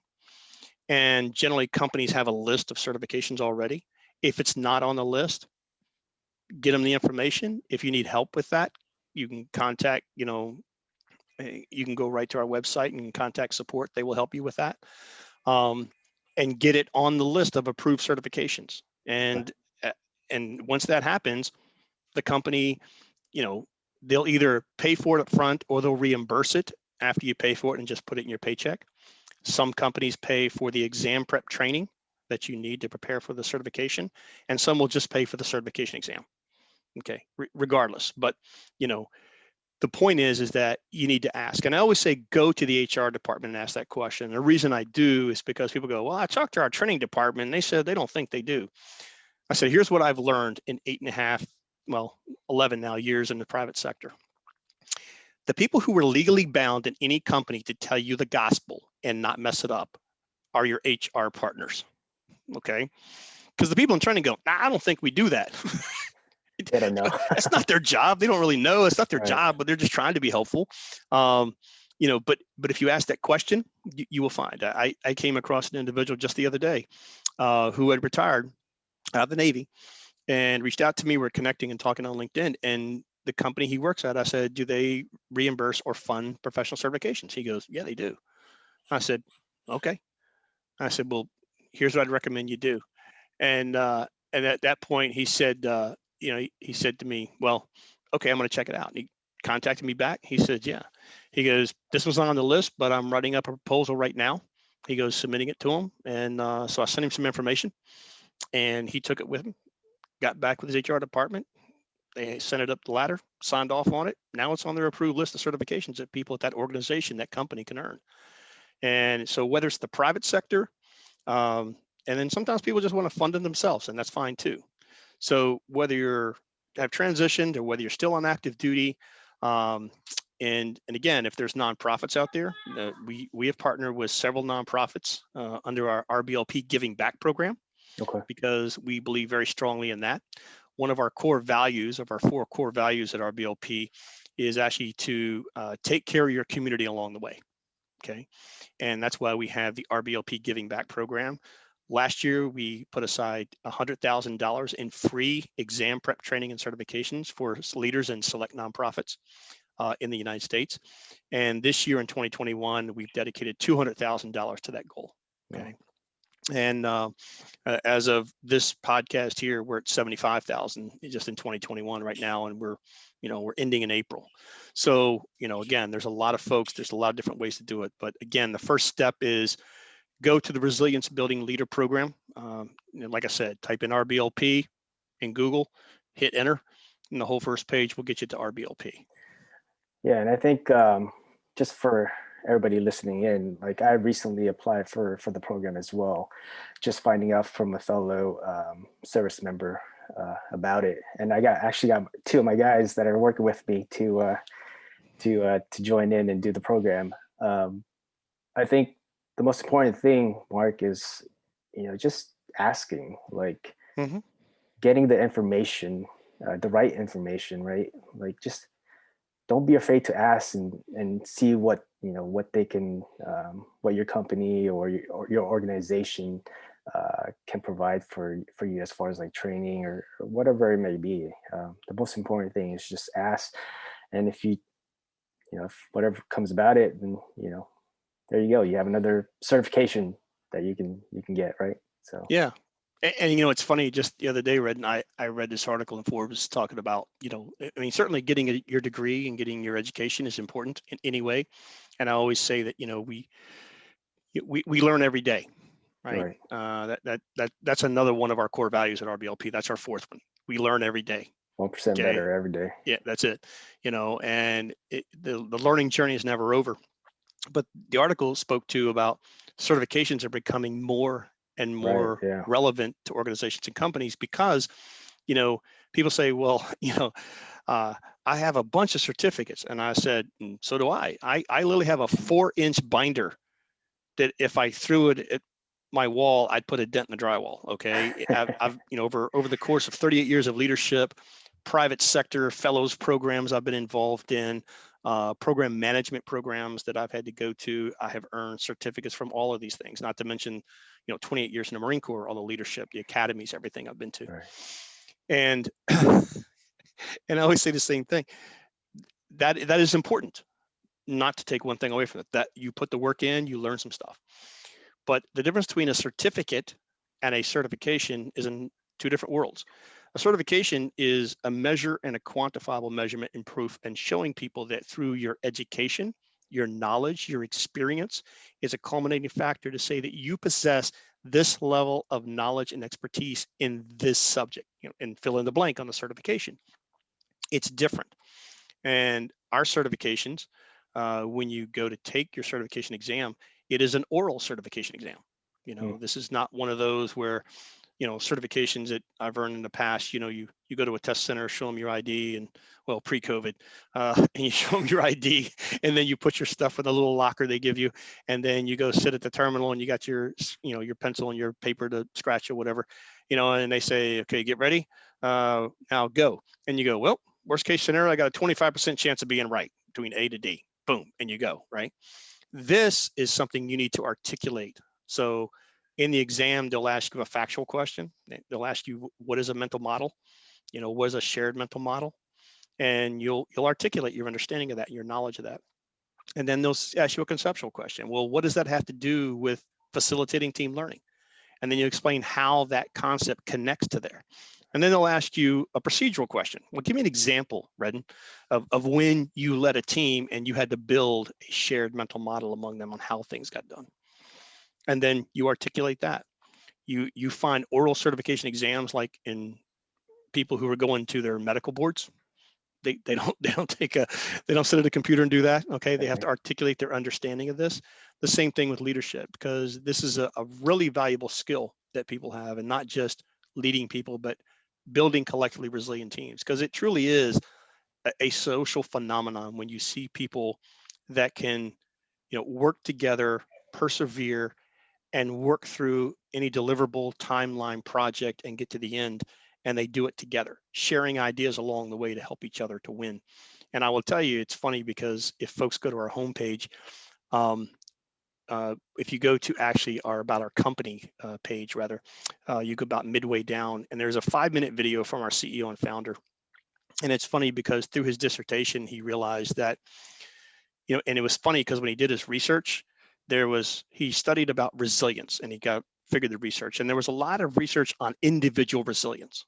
And generally, companies have a list of certifications already. If it's not on the list, get them the information. If you need help with that, you can contact, you can go right to our website and contact support. They will help you with that, um, and get it on the list of approved certifications. Uh, and once that happens, the company, you know, they'll either pay for it up front or they'll reimburse it after you pay for it and just put it in your paycheck. Some companies pay for the exam prep training that you need to prepare for the certification, and some will just pay for the certification exam. Okay, regardless. But you know, the point is that you need to ask. And I always say go to the HR department and ask that question. The reason I do is because people go, well, I talked to our training department and they said they don't think they do. I said, here's what I've learned in 8.5, well, 11 now years in the private sector. The people who are legally bound in any company to tell you the gospel and not mess it up are your HR partners. Okay. Because the people in training go, nah, I don't think we do that. They don't know. That's not their job. They don't really know. It's not their Right. job, but they're just trying to be helpful. Um, but if you ask that question, you will find. I came across an individual just the other day who had retired out of the Navy and reached out to me. We're connecting and talking on LinkedIn. And the company he works at, I said, do they reimburse or fund professional certifications? He goes, yeah, they do. I said, okay. I said, well, here's what I'd recommend you do. And at that point, he said, he said to me, well, okay, I'm going to check it out. And he contacted me back. He said, yeah. He goes, this was not on the list, but I'm writing up a proposal right now. He goes, submitting it to him. And so I sent him some information and he took it with him, got back with his HR department. They sent it up the ladder, signed off on it. Now it's on their approved list of certifications that people at that organization, that company can earn. And so whether it's the private sector, um, and then sometimes people just want to fund it themselves, and that's fine too. So whether you're have transitioned or whether you're still on active duty, um, and again, if there's nonprofits out there, we have partnered with several nonprofits under our RBLP Giving Back program Okay. because we believe very strongly in that. One of our core values, of our 4 core values at RBLP, is actually to take care of your community along the way. Okay, and that's why we have the RBLP Giving Back program. Last year, we put aside $100,000 in free exam prep training and certifications for leaders in select nonprofits in the United States. And this year in 2021, we've dedicated $200,000 to that goal. Okay. And as of this podcast here, we're at 75,000 just in 2021 right now, and we're ending in April. So again, there's a lot of folks. There's a lot of different ways to do it. But again, the first step is go to the Resilience Building Leader Program. Like I said, type in RBLP in Google, hit enter, and the whole first page will get you to RBLP. Yeah, and I think just for everybody listening in, like I recently applied for the program as well, just finding out from a fellow service member about it, and I actually got 2 of my guys that are working with me to join in and do the program. I think the most important thing, Mark, is just asking, like Mm-hmm. getting the information, the right information, right? Like just don't be afraid to ask and see what what they can what your company or your organization can provide for you as far as like training or whatever it may be. The most important thing is just ask, and if if whatever comes about it, then there you go. You have another certification that you can get, right? So Yeah. And it's funny. Just the other day, I read this article in Forbes talking about, I mean, certainly getting your degree and getting your education is important in any way. And I always say that, we learn every day, right? Right. That's another one of our core values at RBLP. That's our fourth one. We learn every day. 1% Okay. better every day. Yeah, that's it. And the learning journey is never over. But the article spoke to about certifications are becoming more and Right. more Yeah. relevant to organizations and companies because, you know, people say, well, uh, I have a bunch of certificates. And I said, so do I. I literally have a 4-inch binder that if I threw it at my wall, I'd put a dent in the drywall. Okay. I've over the course of 38 years of leadership, private sector fellows programs I've been involved in, program management programs that I've had to go to. I have earned certificates from all of these things, not to mention, 28 years in the Marine Corps, all the leadership, the academies, everything I've been to. Right. And and I always say the same thing. That is important, not to take one thing away from it. That you put the work in, you learn some stuff. But the difference between a certificate and a certification is in two different worlds. A certification is a measure and a quantifiable measurement and proof, and showing people that through your education, your knowledge, your experience is a culminating factor to say that you possess this level of knowledge and expertise in this subject, and fill in the blank on the certification. It's different. And our certifications, when you go to take your certification exam, it is an oral certification exam. Mm. This is not one of those where, certifications that I've earned in the past, you go to a test center, show them your ID, and well, pre-COVID, and you show them your ID, and then you put your stuff in a little locker they give you, and then you go sit at the terminal and you got your pencil and your paper to scratch or whatever, and they say, okay, get ready, now go. And you go, well, worst case scenario, I got a 25% chance of being right between A to D. Boom, and you go, right? This is something you need to articulate. So in the exam, they'll ask you a factual question. They'll ask you, what is a mental model? What is a shared mental model? And you'll articulate your understanding of that, your knowledge of that. And then they'll ask you a conceptual question. Well, what does that have to do with facilitating team learning? And then you explain how that concept connects to there. And then they'll ask you a procedural question. Well, give me an example, Redden, of when you led a team and you had to build a shared mental model among them on how things got done. And then you articulate that. You find oral certification exams like in people who are going to their medical boards. They don't they don't sit at a computer and do that. Okay, they have Right. to articulate their understanding of this. The same thing with leadership, because this is a really valuable skill that people have, and not just leading people, but building collectively resilient teams, because it truly is a social phenomenon when you see people that can work together, persevere, and work through any deliverable timeline project and get to the end, and they do it together, sharing ideas along the way to help each other to win. And I will tell you, it's funny because if folks go to our homepage, um, if you go to actually about our company page rather, you go about midway down, and there's a 5-minute video from our CEO and founder. And it's funny because through his dissertation, he realized that, and it was funny because when he did his research, he studied about resilience, and he got figured the research, and there was a lot of research on individual resilience.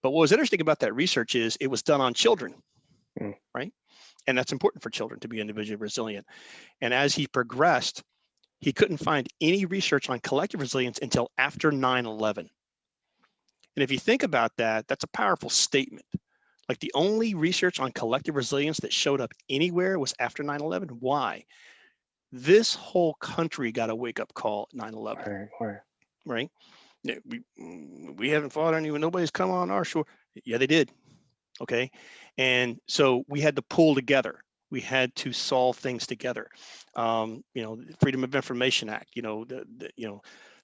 But what was interesting about that research is it was done on children, Mm. right? And that's important for children to be individually resilient. And as he progressed, he couldn't find any research on collective resilience until after 9/11. And if you think about that, that's a powerful statement. Like, the only research on collective resilience that showed up anywhere was after 9/11. Why? This whole country got a wake up call at 9/11, Right. Right. right? Yeah, we haven't fought anyone. Nobody's come on our shore. Yeah, they did. Okay. And so we had to pull together. We had to solve things together. The Freedom of Information Act, the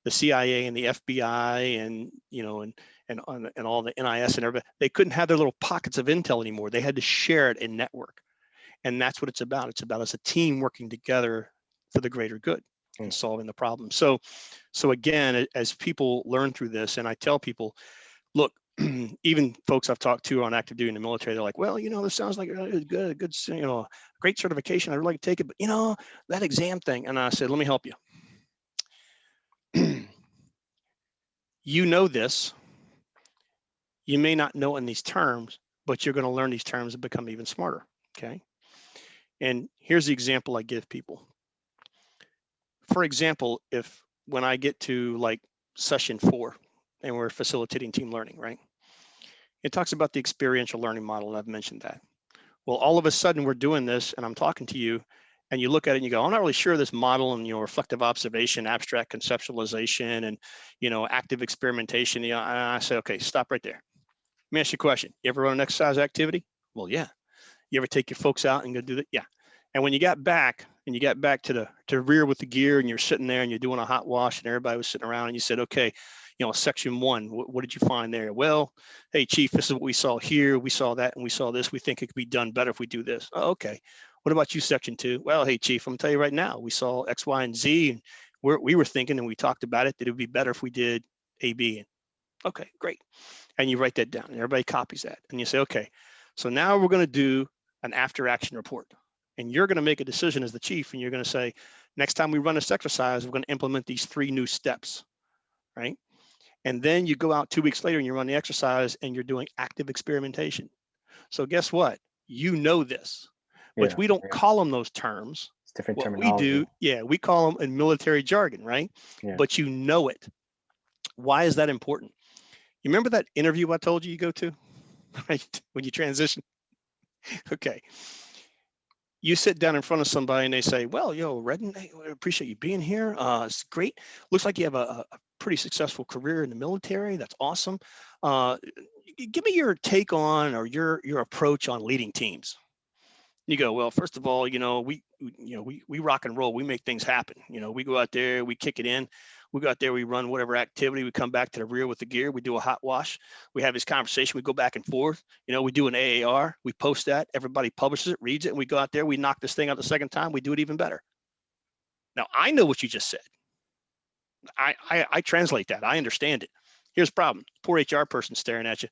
CIA and the FBI, and, and all the NIS and everybody, they couldn't have their little pockets of intel anymore. They had to share it in network. And that's what it's about. It's about us a team working together for the greater good and Mm. solving the problem. So again, as people learn through this, and I tell people, look, even folks I've talked to on active duty in the military, they're like, well, this sounds like a good, great certification. I'd really like to take it, but that exam thing. And I said, let me help you. You know this. You may not know in these terms, but you're going to learn these terms and become even smarter. Okay. And here's the example I give people. For example, if when I get to like session 4 and we're facilitating team learning, right? It talks about the experiential learning model, and I've mentioned that. Well, all of a sudden we're doing this and I'm talking to you and you look at it and you go, I'm not really sure this model and reflective observation, abstract conceptualization, and active experimentation. And I say, okay, stop right there. Let me ask you a question. You ever run an exercise activity? Well, yeah. You ever take your folks out and go do that? Yeah. And when you got back to the rear with the gear and you're sitting there and you're doing a hot wash and everybody was sitting around and you said, okay, section 1, what did you find there? Well, hey, chief, this is what we saw here. We saw that and we saw this. We think it could be done better if we do this. Oh, okay. What about you, section 2? Well, hey, chief, I'm gonna tell you right now, we saw X, Y, and Z, and we were thinking and we talked about it that it would be better if we did A, B. And okay, great. And you write that down and everybody copies that. And you say, okay, so now we're going to do an after action report. And you're going to make a decision as the chief and you're going to say, next time we run this exercise, we're going to implement these 3 new steps, right? And then you go out 2 weeks later and you run the exercise and you're doing active experimentation. So guess what? You know this, but Yeah, we don't yeah. call them those terms. It's different What we terminology. do, yeah, we call them in military jargon, right? Yeah. But you know it. Why is that important? You remember that interview I told you go to, right? When you transition? Okay. You sit down in front of somebody and they say, well, Redden, hey, I appreciate you being here. It's great. Looks like you have a pretty successful career in the military. That's awesome. Uh, Give me your take on or your approach on leading teams. You go, well, first of all, we rock and roll. We make things happen. We go out there, we kick it in. We go out there, we run whatever activity. We come back to the rear with the gear. We do a hot wash. We have this conversation. We go back and forth. We do an AAR. We post that. Everybody publishes it, reads it, and we go out there. We knock this thing out the second time. We do it even better. Now, I know what you just said. I translate that. I understand it. Here's the problem. Poor HR person staring at you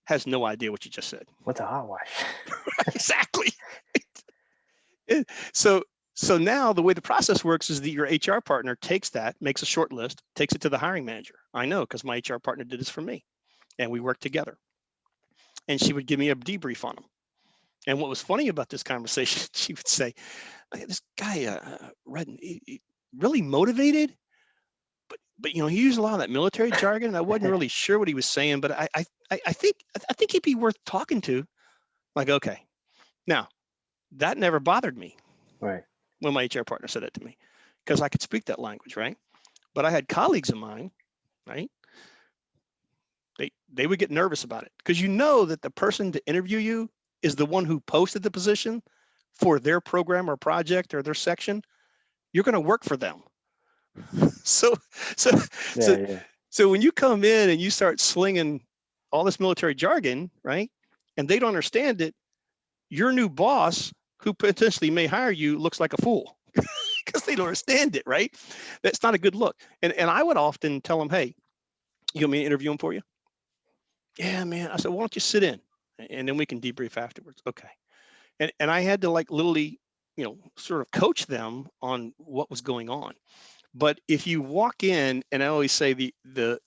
has no idea what you just said. What's a hot wash? Exactly. So so now the way the process works is that your HR partner takes that, makes a short list, takes it to the hiring manager. I know because my HR partner did this for me, and we worked together. And she would give me a debrief on them. And what was funny about this conversation, she would say, "This guy, Redden, he really motivated, but he used a lot of that military jargon, and I wasn't really sure what he was saying, but I think he'd be worth talking to." Like, okay, now that never bothered me Right. when my HR partner said that to me, because I could speak that language, right? But I had colleagues of mine, right? They would get nervous about it because that the person to interview you is the one who posted the position for their program or project or their section. You're going to work for them. So, so, Yeah, so, yeah. so when you come in and you start slinging all this military jargon, right? And they don't understand it, your new boss who potentially may hire you looks like a fool because they don't understand it, right? That's not a good look. And I would often tell them, hey, you want me to interview them for you? Yeah, man. I said, why don't you sit in and then we can debrief afterwards? Okay. And I had to like literally, sort of coach them on what was going on. But if you walk in, and I always say the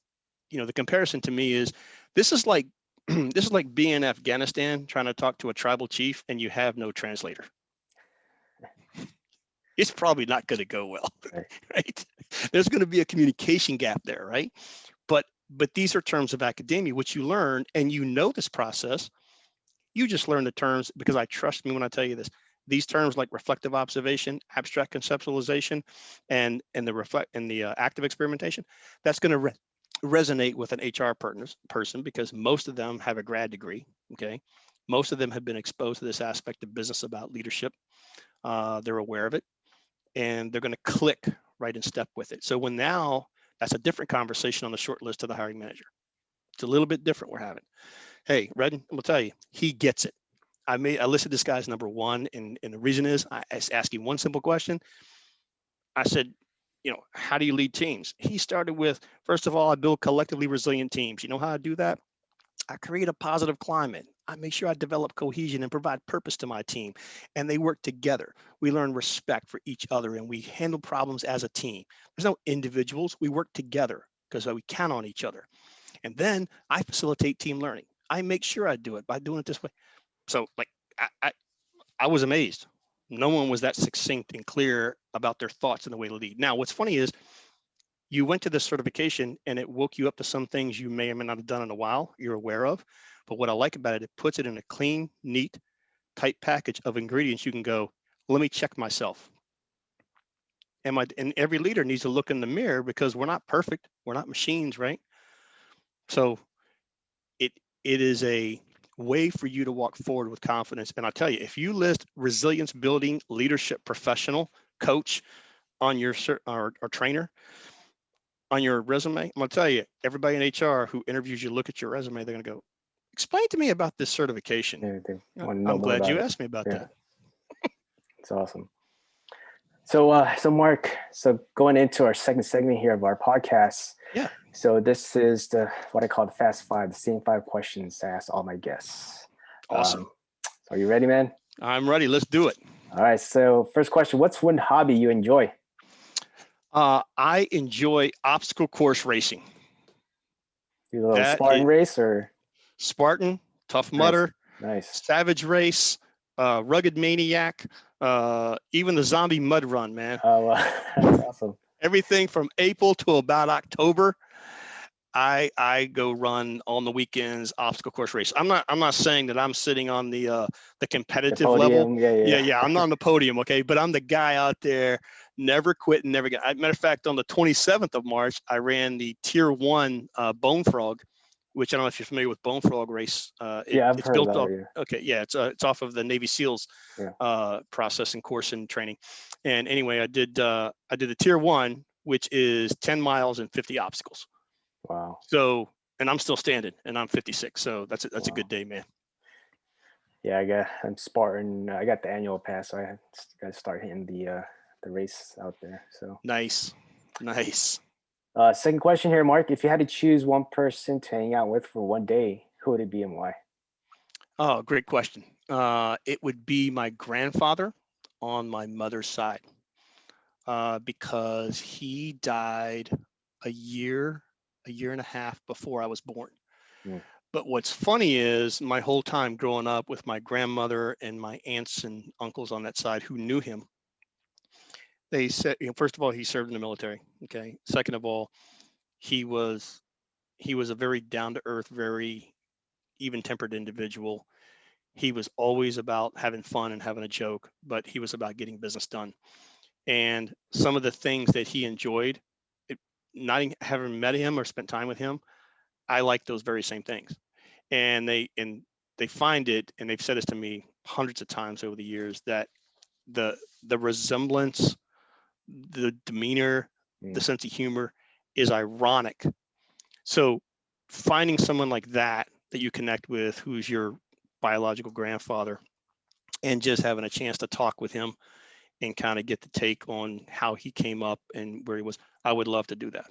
comparison to me is this is like this is like being in Afghanistan trying to talk to a tribal chief and you have no translator. It's probably not going to go well, Right. right? There's going to be a communication gap there, right? But these are terms of academia which you learn, and this process. You just learn the terms because I trust me when I tell you this. These terms like reflective observation, abstract conceptualization, and the active experimentation, that's going to resonate with an HR person because most of them have a grad degree. Okay, most of them have been exposed to this aspect of business about leadership. They're aware of it, and they're going to click right in step with it. So when now that's a different conversation on the short list of the hiring manager. It's a little bit different we're having. Hey, Redden, I'm gonna tell you, he gets it. I listed this guy as number 1, and the reason is I asked him one simple question. I said, how do you lead teams? He started with, first of all, I build collectively resilient teams. You know how I do that? I create a positive climate. I make sure I develop cohesion and provide purpose to my team. And they work together. We learn respect for each other and we handle problems as a team. There's no individuals. We work together. because we count on each other. And then I facilitate team learning. I make sure I do it by doing it this way. So like I, I, I was amazed. No one was that succinct and clear about their thoughts and the way to lead. Now, what's funny is you went to this certification and it woke you up to some things you may or may not have done in a while you're aware of. But what I like about it, it puts it in a clean, neat, tight package of ingredients. You can go, let me check myself. And every leader needs to look in the mirror because we're not perfect. We're not machines, right? So it it is a way for you to walk forward with confidence. And I'll tell you, if you list resilience building leadership professional coach on your or trainer on your resume, I'm gonna tell you, everybody in HR who interviews you look at your resume, they're gonna go, explain to me about this certification. They Yeah, want to know I'm more glad about you it. asked me about Yeah, that. it's awesome. So Mark, so going into our second segment here of our podcast. Yeah, So this is the what I call the Fast Five, the same five questions I ask all my guests. awesome. So are you ready, man? I'm ready. Let's do it. All right. So first question: what's one hobby you enjoy? I enjoy obstacle course racing. Do a little That Spartan is race or Spartan, Tough nice, Mudder, nice. Savage Race, Rugged Maniac, even the Zombie Mud Run, man. Oh, that's awesome. Everything from April to about October, I go run on the weekends obstacle course race. I'm not saying that I'm sitting on the The competitive level. podium, yeah, Yeah, yeah, yeah, I'm not on the podium, okay, but I'm the guy out there, never quit and never get. Matter of fact, on the 27th of March, I ran the Tier One Bone Frog, which I don't know if you're familiar with Bone Frog race. yeah. I've It's heard built about off. it. Okay, yeah, it's off of the Navy SEALs Yeah, process and course and training. And anyway, I did the Tier One, which is 10 miles and 50 obstacles. wow, So, and I'm still standing, and I'm 56. So that's a wow. good day, man. Yeah, I'm Spartan. I got the annual pass, so I got to start hitting the race out there. So, Nice, nice. second question here, Mark. If you had to choose one person to hang out with for one day, who would it be and why? Oh, great question. It would be my grandfather on my mother's side, because he died a year and a half before I was born. Mm, But what's funny is my whole time growing up with my grandmother and my aunts and uncles on that side who knew him, they said, first of all, he served in the military. Okay. Second of all, he was he was a very down to earth, very even tempered individual. He was always about having fun and having a joke, but he was about getting business done. And some of the things that he enjoyed, it, not having met him or spent time with him, I like those very same things. And they find it, and they've said this to me hundreds of times over the years, that the the resemblance, the demeanor, the mm, sense of humor is ironic. So finding someone like that you connect with, who's your biological grandfather, and just having a chance to talk with him and kind of get the take on how he came up and where he was, I would love to do that.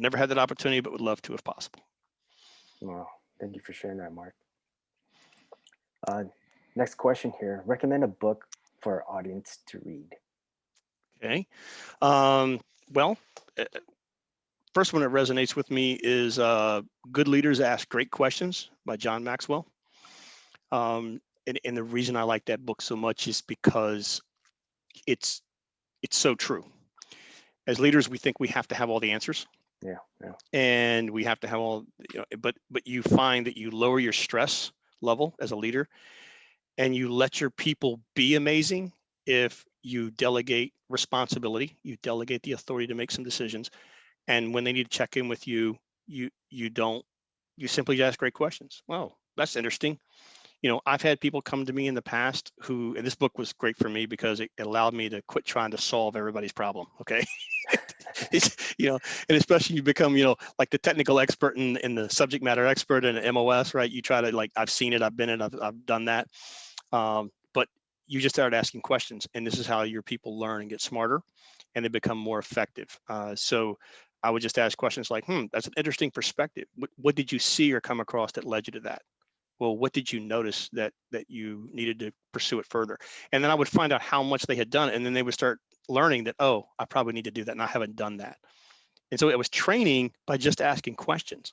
Never had that opportunity, but would love to if possible. wow, thank you for sharing that, Mark. Uh, next question here. Recommend a book for our audience to read. Okay. Um, well, uh, first one that resonates with me is Good Leaders Ask Great Questions by John Maxwell. And the reason I like that book so much is because it's it's so true. As leaders, we think we have to have all the answers, Yeah, yeah, and we have to have all, but you find that you lower your stress level as a leader, and you let your people be amazing if you delegate responsibility, you delegate the authority to make some decisions, and when they need to check in with you, you don't, you simply ask great questions. Well, that's interesting. I've had people come to me in the past who, and this book was great for me because it allowed me to quit trying to solve everybody's problem. Okay. And especially you become, like the technical expert and the subject matter expert in MOS, right? You try to, like, I've seen it, I've been in, I've done that. But you just start asking questions, and this is how your people learn and get smarter, and they become more effective. So I would just ask questions like, that's an interesting perspective. What did you see or come across that led you to that? Well, what did you notice that you needed to pursue it further? And then I would find out how much they had done, and then they would start learning that, oh, I probably need to do that, and I haven't done that. And so it was training by just asking questions,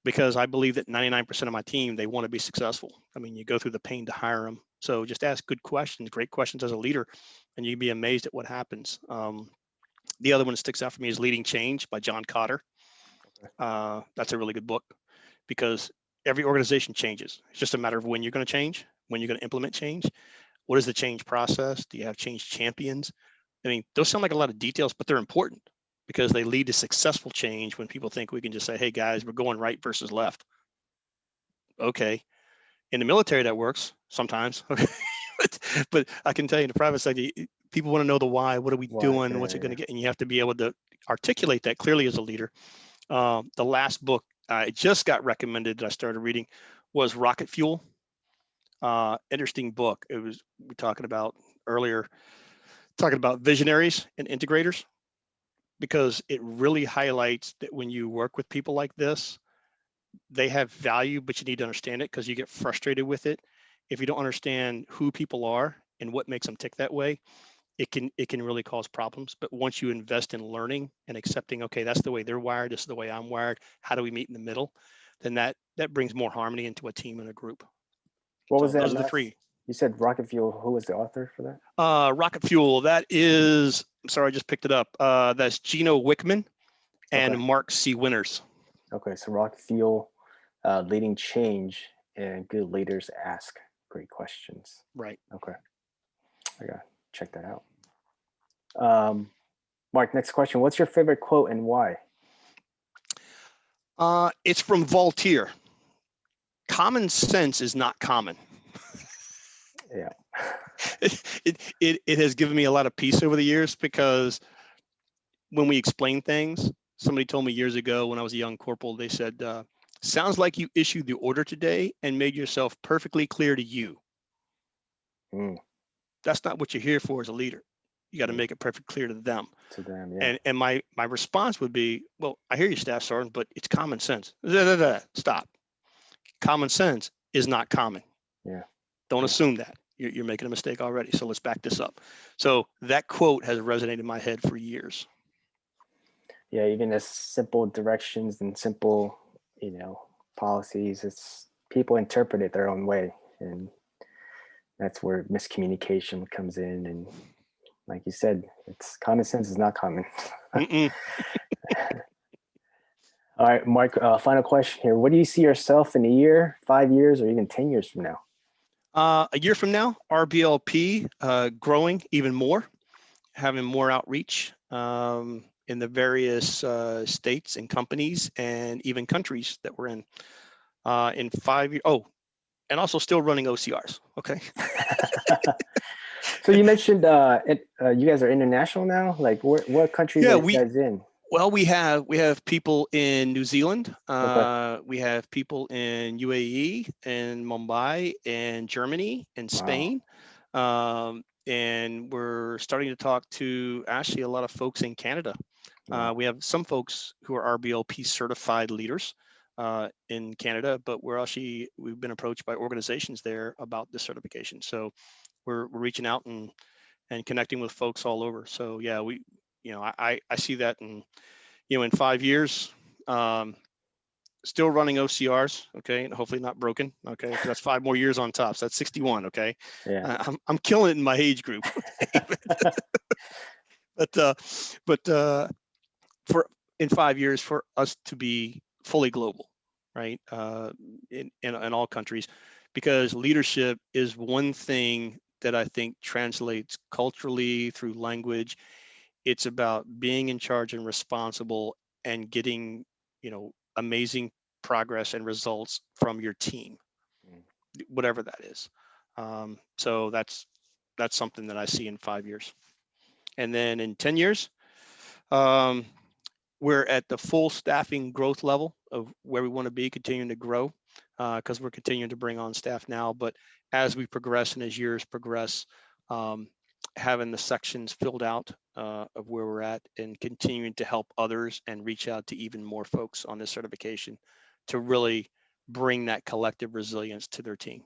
because I believe that 99% of my team, they want to be successful. I mean, you go through the pain to hire them. So just ask good questions, great questions as a leader, and you'd be amazed at what happens. The other one that sticks out for me is Leading Change by John Kotter. Okay. That's a really good book, because every organization changes. It's just a matter of when you're going to change, when you're going to implement change. What is the change process? Do you have change champions? I mean, those sound like a lot of details, but they're important, because they lead to successful change when people think we can just say, hey guys, we're going right versus left. Okay. In the military, that works sometimes. Okay. but I can tell you in the private sector, people want to know the why. What are we Why? doing? What's it going to get? And you have to be able to articulate that clearly as a leader. The last book I just got recommended that I started reading was Rocket Fuel. Interesting book. It was, we talking about earlier, talking about visionaries and integrators, because it really highlights that when you work with people like this, they have value, but you need to understand it, because you get frustrated with it. If you don't understand who people are and what makes them tick that way, it can really cause problems. But once you invest in learning and accepting, okay, that's the way they're wired, this is the way I'm wired, how do we meet in the middle, then that brings more harmony into a team and a group. What was So that those are the last? three. You said Rocket Fuel. Who was the author for that? Rocket Fuel, that is, I'm sorry, I just picked it up. That's Gino Wickman Okay. and Mark C. Winters. Okay. So Rocket Fuel, leading change, and good leaders ask great questions. Right. Okay. I gotta check that out. Um, Mark, next question. What's your favorite quote and why? It's from Voltaire. Common sense is not common. Yeah. It has given me a lot of peace over the years, because when we explain things, somebody told me years ago when I was a young corporal, they said, sounds like you issued the order today and made yourself perfectly clear to you. Mm, That's not what you're here for as a leader. You got to mm, make it perfectly clear to them. to them, yeah. And my response would be, well, I hear you, Staff Sergeant, but it's common sense. Da, da, da. Stop. Common sense is not common. Yeah. Don't Yeah. assume that. You're making a mistake already. So let's back this up. So that quote has resonated in my head for years. Yeah, even as simple directions and simple, you know, policies, it's people interpret it their own way, and that's where miscommunication comes in. And like you said, it's common sense is not common. Mm-mm. All right, Mark. Final question here: what do you see yourself in a year, 5 years, or even 10 years from now? A year from now, RBLP growing even more, having more outreach in the various states and companies and even countries that we're in 5 years. Oh, and also still running OCRs. Okay. So you mentioned you guys are international now. Like, what countries Yeah, are you guys in? well, we have people in New Zealand. Okay. We have people in UAE, in Mumbai, in Germany, in Wow. Spain, and we're starting to talk to actually a lot of folks in Canada. Wow. We have some folks who are RBLP certified leaders in Canada, but we've been approached by organizations there about this certification. So we're reaching out and connecting with folks all over. So yeah, I see that in 5 years, um, still running OCRs, okay, and hopefully not broken, okay, because that's 5 more years on top. So that's 61, okay. Yeah. I'm killing it in my age group, but for in 5 years for us to be fully global, right, in all countries, because leadership is one thing that I think translates culturally through language. It's about being in charge and responsible and getting, amazing progress and results from your team, Mm. whatever that is. So that's something that I see in 5 years. And then in 10 years, um, we're at the full staffing growth level of where we want to be, continuing to grow, because we're continuing to bring on staff now. But as we progress and as years progress, um, having the sections filled out of where we're at and continuing to help others and reach out to even more folks on this certification to really bring that collective resilience to their team.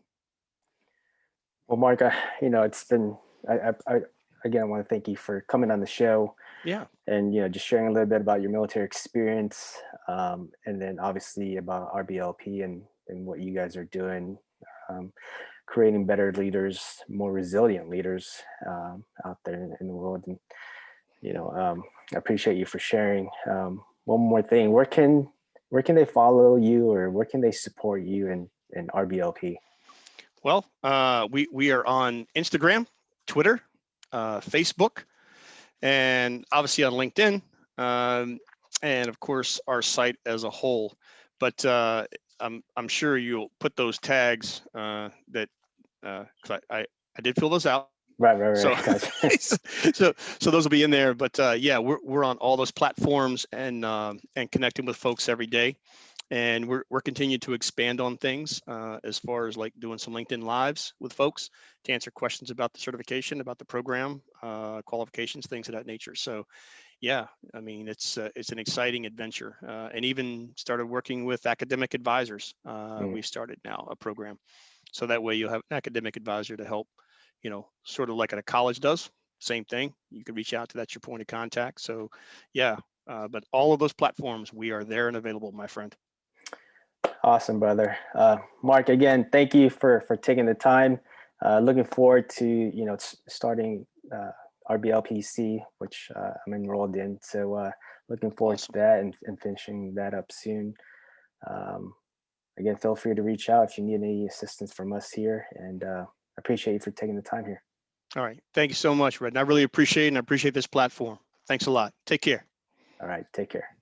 Well, Mark, it's been. I again, I want to thank you for coming on the show. Yeah. and just sharing a little bit about your military experience, and then obviously about RBLP and what you guys are doing, um, creating better leaders, more resilient leaders out there in the world. And I appreciate you for sharing. One more thing, where can they follow you, or where can they support you in RBLP? Well, we are on Instagram, Twitter, Facebook, and obviously on LinkedIn, and of course our site as a whole. But I'm sure you'll put those tags that because I did fill those out. Right, right, So right. Gotcha. so those will be in there. But yeah, we're on all those platforms and connecting with folks every day. And we're continuing to expand on things as far as like doing some LinkedIn lives with folks to answer questions about the certification, about the program, qualifications, things of that nature. So yeah, I mean it's an exciting adventure, and even started working with academic advisors. Mm, We've started now a program, so that way you'll have an academic advisor to help, sort of like a college does. Same thing. You can reach out to, that's your point of contact. So yeah, but all of those platforms, we are there and available, my friend. awesome, brother. Mark, again, thank you for taking the time. Looking forward to starting RBLPC, which I'm enrolled in. So looking forward to Awesome. that and finishing that up soon. Um, Again, feel free to reach out if you need any assistance from us here, and appreciate you for taking the time here. All right. Thank you so much, Red. And I really appreciate it, and I appreciate this platform. Thanks a lot. Take care. All right, take care.